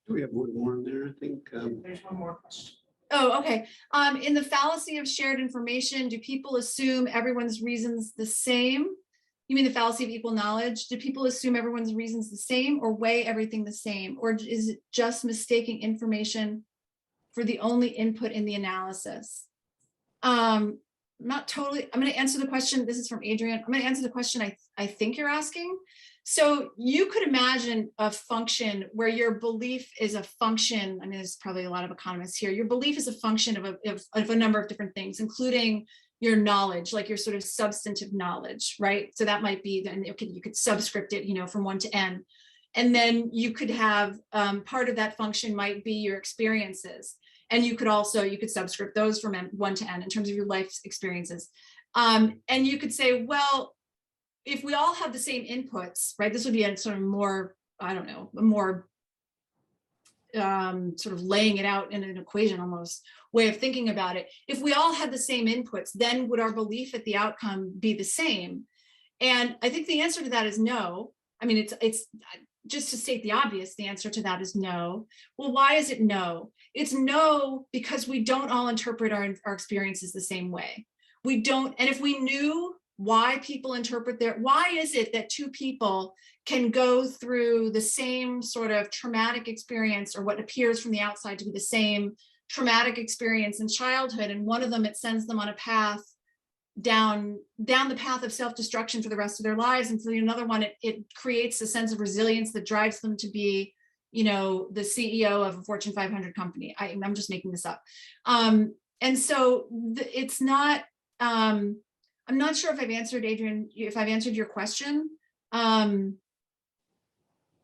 Do we have one more in there? I think. There's one more question. Oh, okay. In the fallacy of shared information, do people assume everyone's reasons the same? You mean the fallacy of equal knowledge? Do people assume everyone's reasons the same, or weigh everything the same? Or is it just mistaking information for the only input in the analysis? Not totally. I'm going to answer the question. This is from Adrian. I'm going to answer the question I think you're asking. So you could imagine a function where your belief is a function. I mean, there's probably a lot of economists here. Your belief is a function of a number of different things, including your knowledge, like your sort of substantive knowledge, right? So that might be, then you could subscript it, you know, from 1 to n. And then you could have part of that function might be your experiences. And you could subscript those from 1 to n in terms of your life experiences. And you could say, well, if we all have the same inputs, right, this would be a sort of more, I don't know, a more sort of laying it out in an equation almost way of thinking about it. If we all had the same inputs, then would our belief at the outcome be the same? And I think the answer to that is no. I mean, it's just to state the obvious, the answer to that is no. Well, why is it no? It's no because we don't all interpret our experiences the same way. We don't, and if we knew why people interpret why is it that two people can go through the same sort of traumatic experience, or what appears from the outside to be the same traumatic experience in childhood, and one of them, it sends them on a path down the path of self-destruction for the rest of their lives, and for another one, it creates a sense of resilience that drives them to be, you know, the CEO of a Fortune 500 company. I'm just making this up. And so it's not, I'm not sure if I've answered, Adrian, if I've answered your question.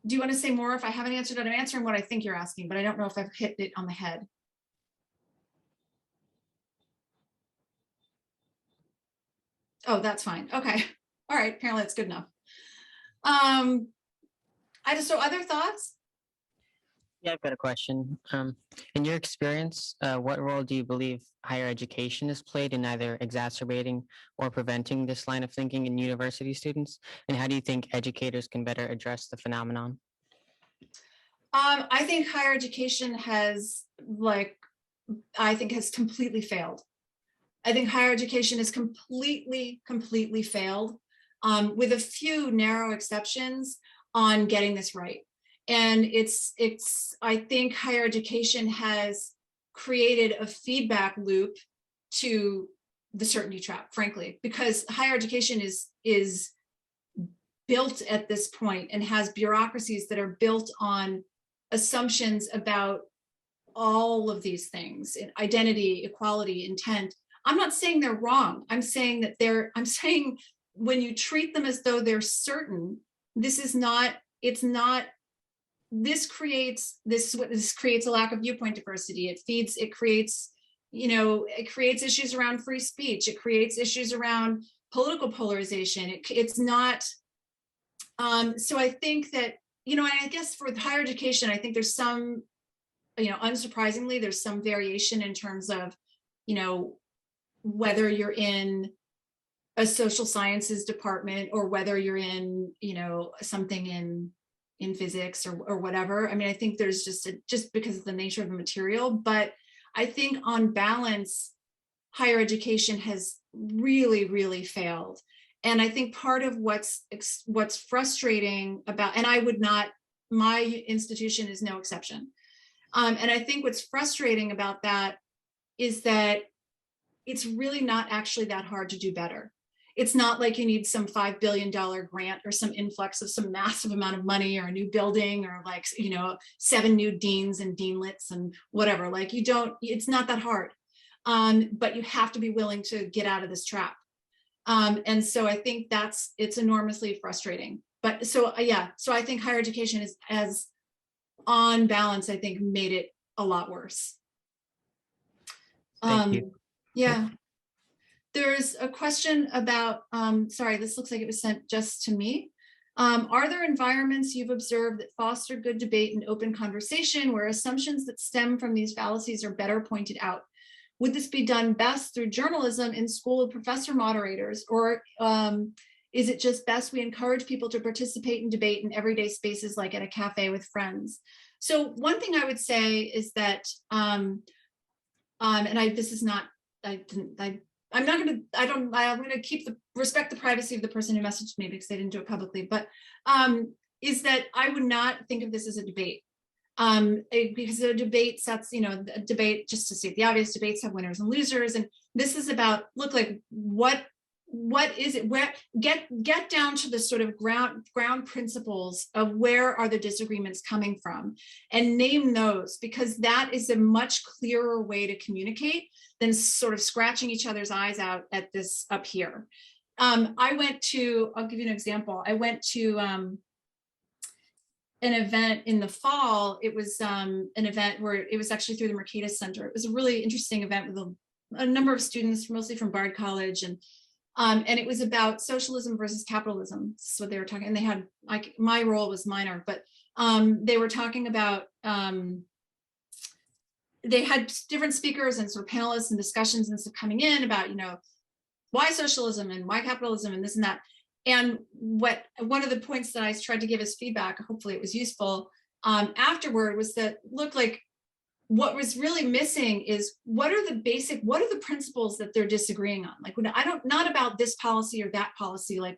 Do you want to say more? If I haven't answered it, I'm answering what I think you're asking, but I don't know if I've hit it on the head. Oh, that's fine. Okay. All right. Apparently that's good enough. So other thoughts? Yeah, I've got a question. In your experience, what role do you believe higher education has played in either exacerbating or preventing this line of thinking in university students? And how do you think educators can better address the phenomenon? I think higher education has completely failed. I think higher education has completely failed. With a few narrow exceptions, on getting this right. And I think higher education has created a feedback loop to the certainty trap, frankly, because higher education is built at this point and has bureaucracies that are built on assumptions about all of these things, identity, equality, intent. I'm not saying they're wrong. I'm saying that I'm saying when you treat them as though they're certain, this creates a lack of viewpoint diversity. It creates issues around free speech. It creates issues around political polarization. It's not, so I think that, and I guess for higher education, I think there's some, unsurprisingly, there's some variation in terms of, whether you're in a social sciences department or whether you're in, something in physics or whatever. I mean, I think there's just because of the nature of the material, but I think on balance, higher education has really, really failed. And I think part of what's frustrating about, and my institution is no exception. And I think what's frustrating about that is that it's really not actually that hard to do better. It's not like you need some $5 billion grant or some influx of some massive amount of money or a new building or 7 new deans and deanlets and whatever. It's not that hard, but you have to be willing to get out of this trap. And so I think it's enormously frustrating. But so I think higher education has on balance, I think made it a lot worse. Thank you. Yeah. There's a question about, sorry, this looks like it was sent just to me. Are there environments you've observed that foster good debate and open conversation where assumptions that stem from these fallacies are better pointed out? Would this be done best through journalism in school with professor moderators, or is it just best we encourage people to participate in debate in everyday spaces like at a cafe with friends? So one thing I would say is that, I'm going to respect the privacy of the person who messaged me because they didn't do it publicly, but is that I would not think of this as a debate. Because a debate sets, a debate, just to state the obvious, debates have winners and losers. And this is about, what is it, where get down to the sort of ground principles of where are the disagreements coming from and name those, because that is a much clearer way to communicate than sort of scratching each other's eyes out at this up here. I'll give you an example. I went to an event in the fall. It was an event where it was actually through the Mercatus Center. It was a really interesting event with a number of students, mostly from Bard College, and it was about socialism versus capitalism. That's what they were talking. And they had, my role was minor, but they were talking about, they had different speakers and sort of panelists and discussions and stuff coming in about, why socialism and why capitalism and this and that. And one of the points that I tried to give as feedback, hopefully it was useful, afterward, was that, what was really missing is what are the principles that they're disagreeing on? Not about this policy or that policy, let's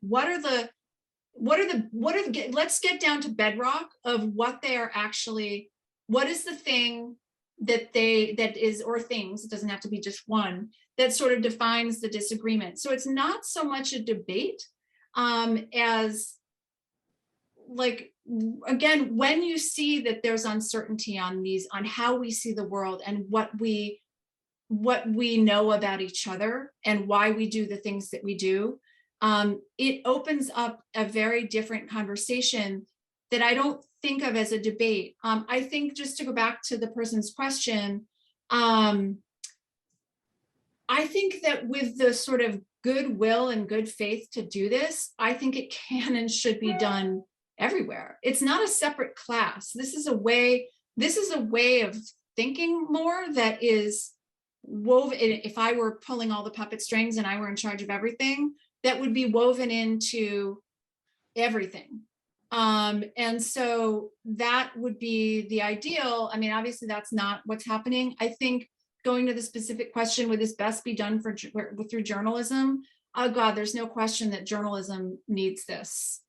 get down to bedrock of what they are actually, what is the thing or things, it doesn't have to be just one, that sort of defines the disagreement. So it's not so much a debate as again, when you see that there's uncertainty on how we see the world and what we know about each other and why we do the things that we do, it opens up a very different conversation that I don't think of as a debate. I think, just to go back to the person's question, I think that with the sort of goodwill and good faith to do this, I think it can and should be done everywhere. It's not a separate class. This is a way of thinking more that is woven. If I were pulling all the puppet strings and I were in charge of everything, that would be woven into everything. And so that would be the ideal. I mean, obviously that's not what's happening. I think going to the specific question, would this best be done through journalism? Oh God, there's no question that journalism needs this.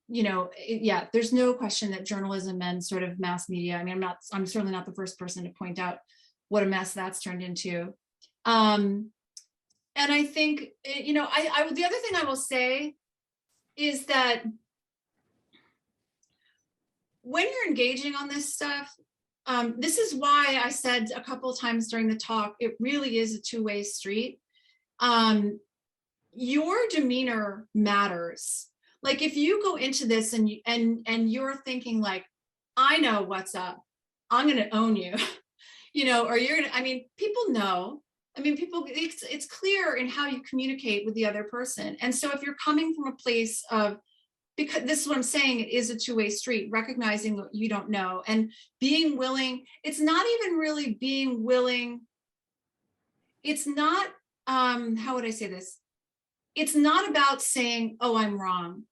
Yeah, there's no question that journalism and sort of mass media, I mean, I'm certainly not the first person to point out what a mess that's turned into. And I think, the other thing I will say is that when you're engaging on this stuff, this is why I said a couple of times during the talk, it really is a two-way street. Your demeanor matters. Like if you go into this and you're thinking like, I know what's up, I'm going to own you, or you're going to, I mean, people know. I mean, it's clear in how you communicate with the other person. And so if you're coming from a place of, because this is what I'm saying, it is a two-way street, recognizing what you don't know and being willing. It's not even really being willing. It's not, how would I say this? It's not about saying, oh, I'm wrong,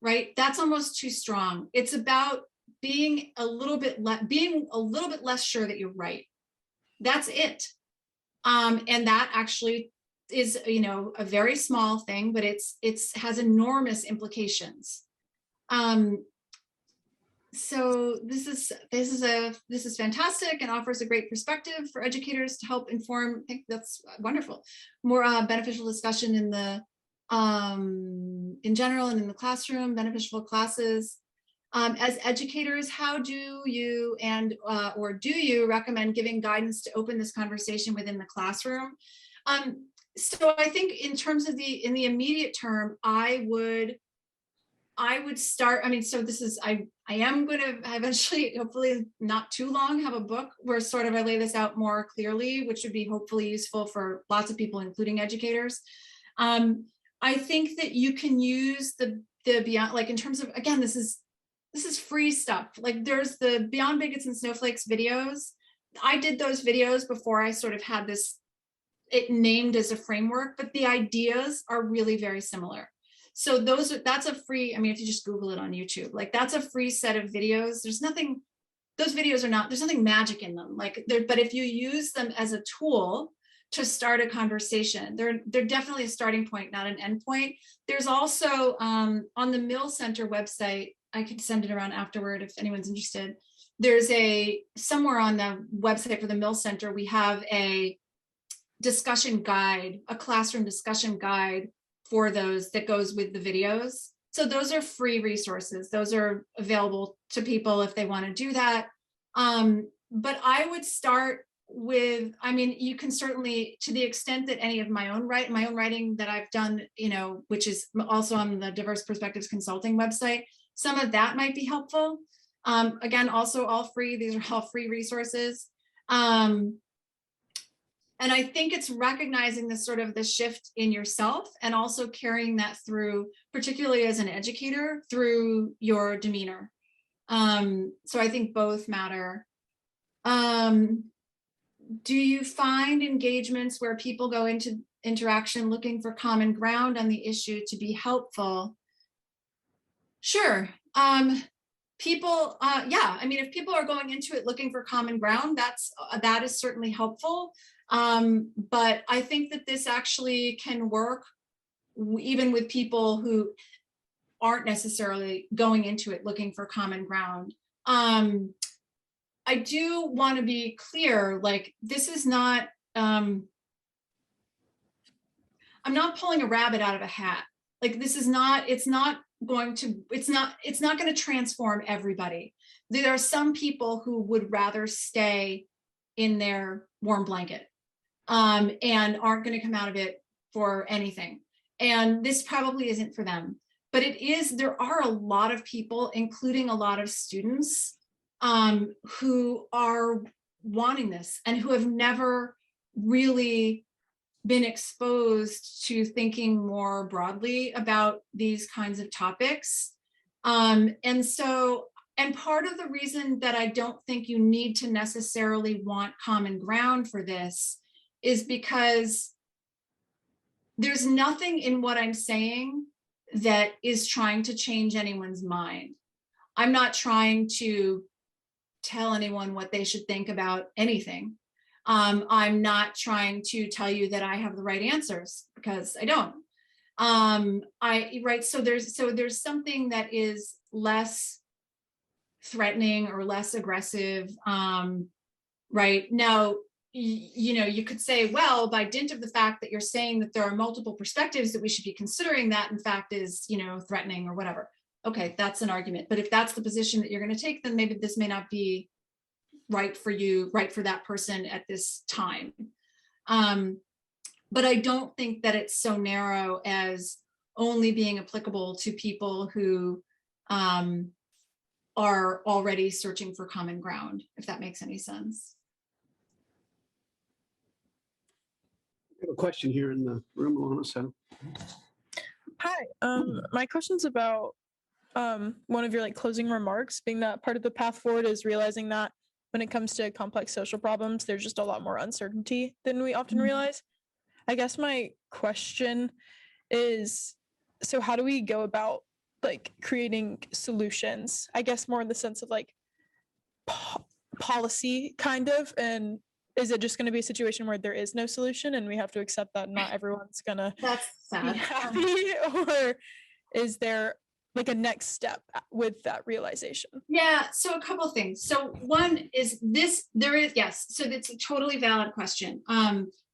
right? That's almost too strong. It's about being a little bit less sure that you're right. That's it. And that actually is, a very small thing, but it's has enormous implications. So this is fantastic and offers a great perspective for educators to help inform. I think that's wonderful. More beneficial discussion in the in general and in the classroom, beneficial classes. As educators, how do you or do you recommend giving guidance to open this conversation within the classroom? So I think in terms of in the immediate term, I would start, I mean, so this is, I am going to eventually, hopefully not too long, have a book where sort of I lay this out more clearly, which would be hopefully useful for lots of people, including educators. I think that you can use the beyond, like in terms of, again, this is free stuff. Like there's the Beyond Bigots and Snowflakes videos. I did those videos before I sort of had it named as a framework, but the ideas are really very similar. So that's a free, I mean, if you just Google it on YouTube, like that's a free set of videos. There's nothing, those videos are not, there's nothing magic in them. Like but if you use them as a tool to start a conversation, they're definitely a starting point, not an end point. There's also on the Mill Center website, I could send it around afterward if anyone's interested. There's somewhere on the website for the Mill Center, we have a discussion guide, a classroom discussion guide for those that goes with the videos. So those are free resources. Those are available to people if they want to do that. But I would start with, I mean, you can certainly, to the extent that any of my own writing that I've done, which is also on the Diverse Perspectives Consulting website, some of that might be helpful. Again, also all free. These are all free resources. And I think it's recognizing this sort of the shift in yourself and also carrying that through, particularly as an educator, through your demeanor. So I think both matter. Do you find engagements where people go into interaction looking for common ground on the issue to be helpful? Sure. People, yeah, I mean, if people are going into it looking for common ground, that is certainly helpful. But I think that this actually can work even with people who aren't necessarily going into it looking for common ground. I do want to be clear, like, this is not, I'm not pulling a rabbit out of a hat. Like, this is not, it's not going to transform everybody. There are some people who would rather stay in their warm blanket and aren't going to come out of it for anything. And this probably isn't for them. But there are a lot of people, including a lot of students, who are wanting this and who have never really been exposed to thinking more broadly about these kinds of topics. And part of the reason that I don't think you need to necessarily want common ground for this is because there's nothing in what I'm saying that is trying to change anyone's mind. I'm not trying to tell anyone what they should think about anything. I'm not trying to tell you that I have the right answers, because I don't. Right. So there's something that is less threatening or less aggressive. Right now, you could say, well, by dint of the fact that you're saying that there are multiple perspectives, that we should be considering that in fact is, threatening or whatever. Okay, that's an argument. But if that's the position that you're going to take, then maybe this may not be right for you, right for that person at this time. But I don't think that it's so narrow as only being applicable to people who are already searching for common ground, if that makes any sense. We have a question here in the room, Ilana, so. Hi. My question's about one of your closing remarks, being that part of the path forward is realizing that when it comes to complex social problems, there's just a lot more uncertainty than we often realize. I guess my question is, so how do we go about creating solutions? I guess more in the sense of policy kind of, and is it just going to be a situation where there is no solution and we have to accept that not everyone's gonna That's be sad. happy, or is there a next step with that realization? Yeah, so a couple things. So one is yes, so that's a totally valid question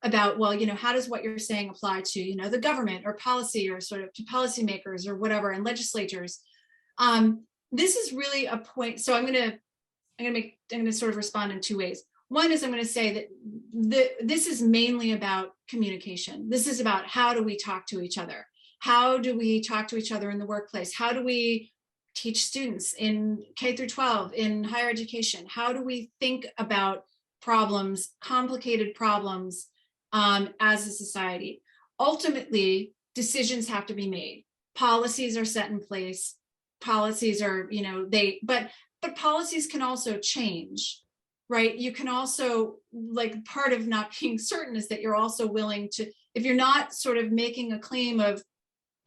about, well, how does what you're saying apply to, the government or policy or sort of to policymakers or whatever, and legislatures. This is really a point. So I'm gonna sort of respond in two ways. One is I'm going to say that this is mainly about communication. This is about how do we talk to each other? How do we talk to each other in the workplace? How do we teach students in K through 12, in higher education? How do we think about problems, complicated problems, as a society? Ultimately, decisions have to be made. Policies are set in place. Policies are, but policies can also change. Right? You can also, part of not being certain is that you're also willing to, if you're not sort of making a claim of,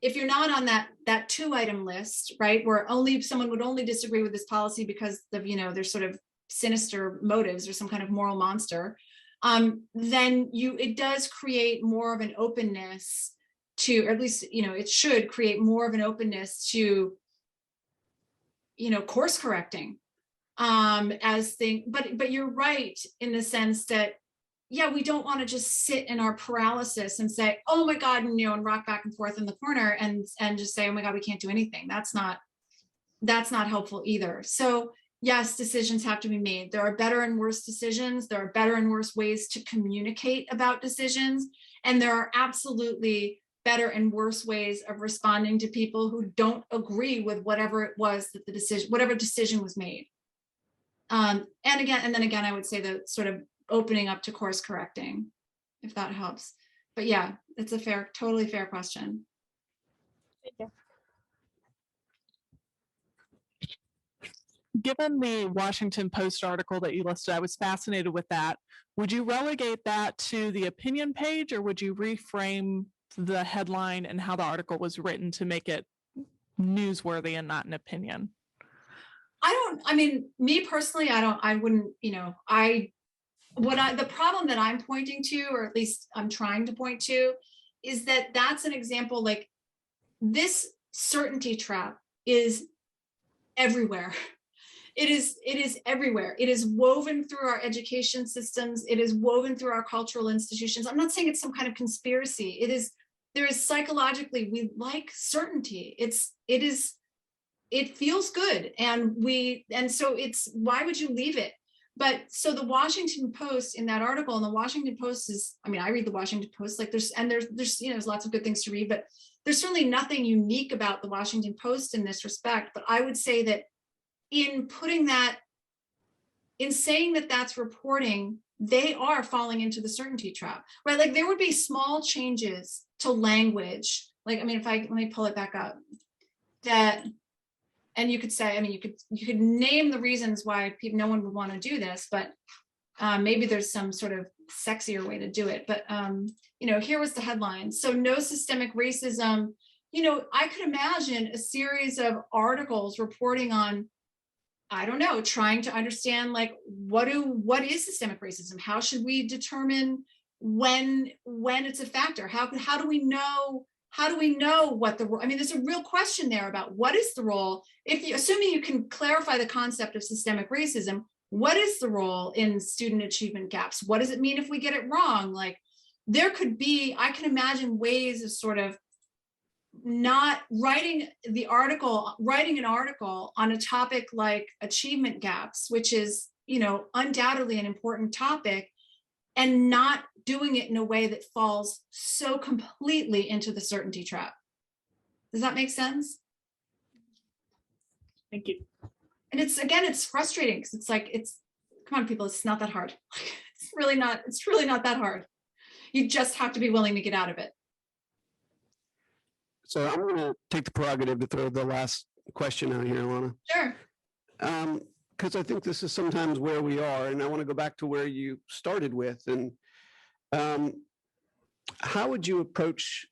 if you're not on that 2-item list, right, where someone would only disagree with this policy because of, their sort of sinister motives or some kind of moral monster, then it does create more of an openness to, or at least, it should create more of an openness to, course correcting. But you're right in the sense that, yeah, we don't want to just sit in our paralysis and say, oh my God, and rock back and forth in the corner and just say, oh my God, we can't do anything. That's not helpful either. So yes, decisions have to be made. There are better and worse decisions. There are better and worse ways to communicate about decisions. And there are absolutely better and worse ways of responding to people who don't agree with whatever it was that whatever decision was made. And then again, I would say the sort of opening up to course correcting, if that helps. But yeah, it's a totally fair question. Thank you. Given the Washington Post article that you listed, I was fascinated with that. Would you relegate that to the opinion page, or would you reframe the headline and how the article was written to make it newsworthy and not an opinion? Me personally, I wouldn't, the problem that I'm pointing to, or at least I'm trying to point to, is that that's an example, this certainty trap is everywhere. It is everywhere. It is woven through our education systems. It is woven through our cultural institutions. I'm not saying it's some kind of conspiracy. There is psychologically, we like certainty. It feels good. And so why would you leave it? But so the Washington Post in that article, and the Washington Post is, I read the Washington Post, there's lots of good things to read, but there's certainly nothing unique about the Washington Post in this respect. But I would say that in saying that that's reporting, they are falling into the certainty trap, right? There would be small changes to language. Let me pull it back up. And you could say, you could name the reasons why no one would want to do this, but maybe there's some sort of sexier way to do it. But, here was the headline. So no systemic racism. I could imagine a series of articles reporting on, I don't know, trying to understand what is systemic racism? How should we determine when it's a factor? How do we know how do we know what the role, I mean, there's a real question there about what is the role, if you, assuming you can clarify the concept of systemic racism, what is the role in student achievement gaps? What does it mean if we get it wrong? Like, there could be, I can imagine ways of sort of not writing an article on a topic like achievement gaps, which is, you know, undoubtedly an important topic, and not doing it in a way that falls so completely into the certainty trap. Does that make sense? Thank you. And it's, again, it's frustrating because it's like, come on, people, it's not that hard. It's really not that hard. You just have to be willing to get out of it. So I'm going to take the prerogative to throw the last question out here, Ilana. Sure. Because I think this is sometimes where we are, and I want to go back to where you started with. And how would you approach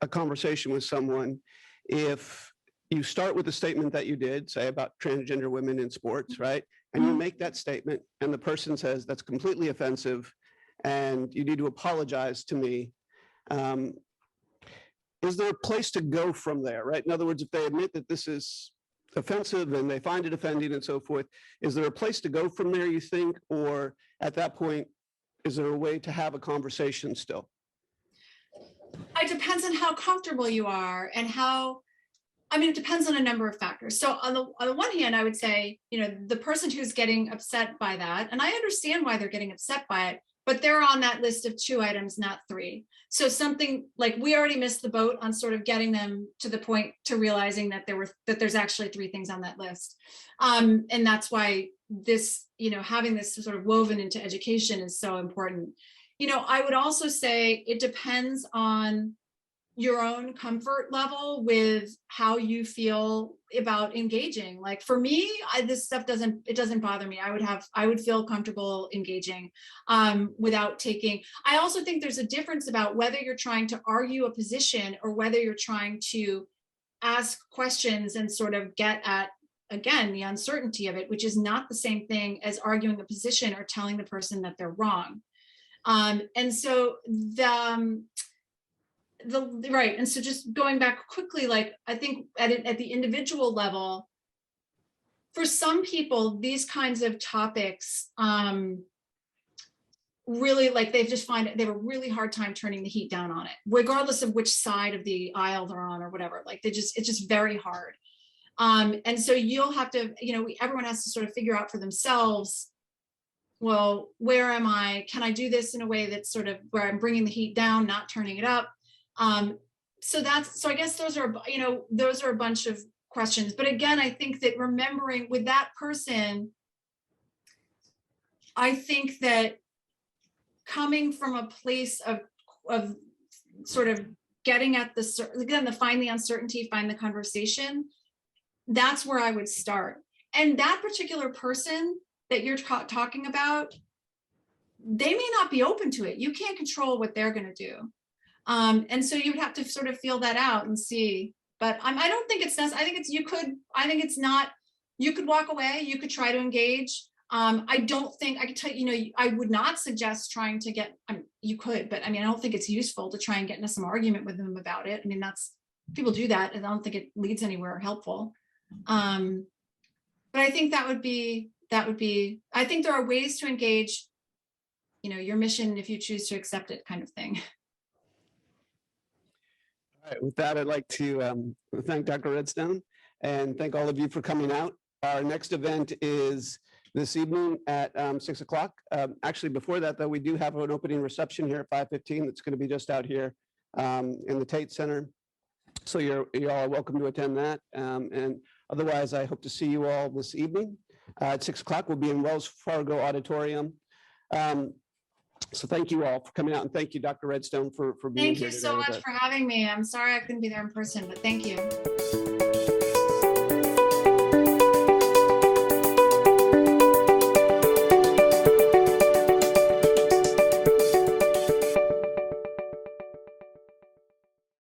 a conversation with someone if you start with a statement that you did, say about transgender women in sports, right? And you make that statement, and the person says that's completely offensive, and you need to apologize to me. Is there a place to go from there, right? In other words, if they admit that this is offensive and they find it offending and so forth, is there a place to go from there, you think? Or at that point, is there a way to have a conversation still? It depends on how comfortable you are and how, I mean, it depends on a number of factors. So on the one hand, I would say, you know, the person who's getting upset by that, and I understand why they're getting upset by it, but they're on that list of 2 items, not 3. So something like, we already missed the boat on sort of getting them to the point to realizing that there's actually 3 things on that list. And that's why this, you know, having this sort of woven into education is so important. You know, I would also say it depends on your own comfort level with how you feel about engaging. Like for me, this stuff doesn't bother me. I would feel comfortable engaging without taking. I also think there's a difference about whether you're trying to argue a position or whether you're trying to ask questions and sort of get at, again, the uncertainty of it, which is not the same thing as arguing a position or telling the person that they're wrong. And so right. And so just going back quickly, like, I think at the individual level, for some people, these kinds of topics, really, like, they have a really hard time turning the heat down on it, regardless of which side of the aisle they're on or whatever. Like, it's just very hard. And so you'll have to, you know, everyone has to sort of figure out for themselves, well, where am I? Can I do this in a way that's sort of where I'm bringing the heat down, not turning it up? So I guess those are a bunch of questions. But again, I think that remembering with that person, I think that coming from a place of sort of getting at find the uncertainty, find the conversation, that's where I would start. And that particular person that you're talking about, they may not be open to it. You can't control what they're going to do. And so you'd have to sort of feel that out and see. But I don't think it's necessary. You could walk away. You could try to engage. I don't think, I could tell you, I would not suggest trying to get, you could, but I mean, I don't think it's useful to try and get into some argument with them about it. I mean, people do that, and I don't think it leads anywhere helpful. But I think that would be, I think there are ways to engage, your mission if you choose to accept it, kind of thing. All right, with that, I'd like to thank Dr. Redstone and thank all of you for coming out. Our next event is this evening at 6 o'clock. Actually, before that, though, we do have an opening reception here at 5:15. It's going to be just out here in the Tate Center. So you're all are welcome to attend that. And otherwise, I hope to see you all this evening at 6 o'clock. We'll be in Wells Fargo Auditorium. So thank you all for coming out, and thank you, Dr. Redstone, for being here. Thank you so much for having me. I'm sorry I couldn't be there in person, but thank you.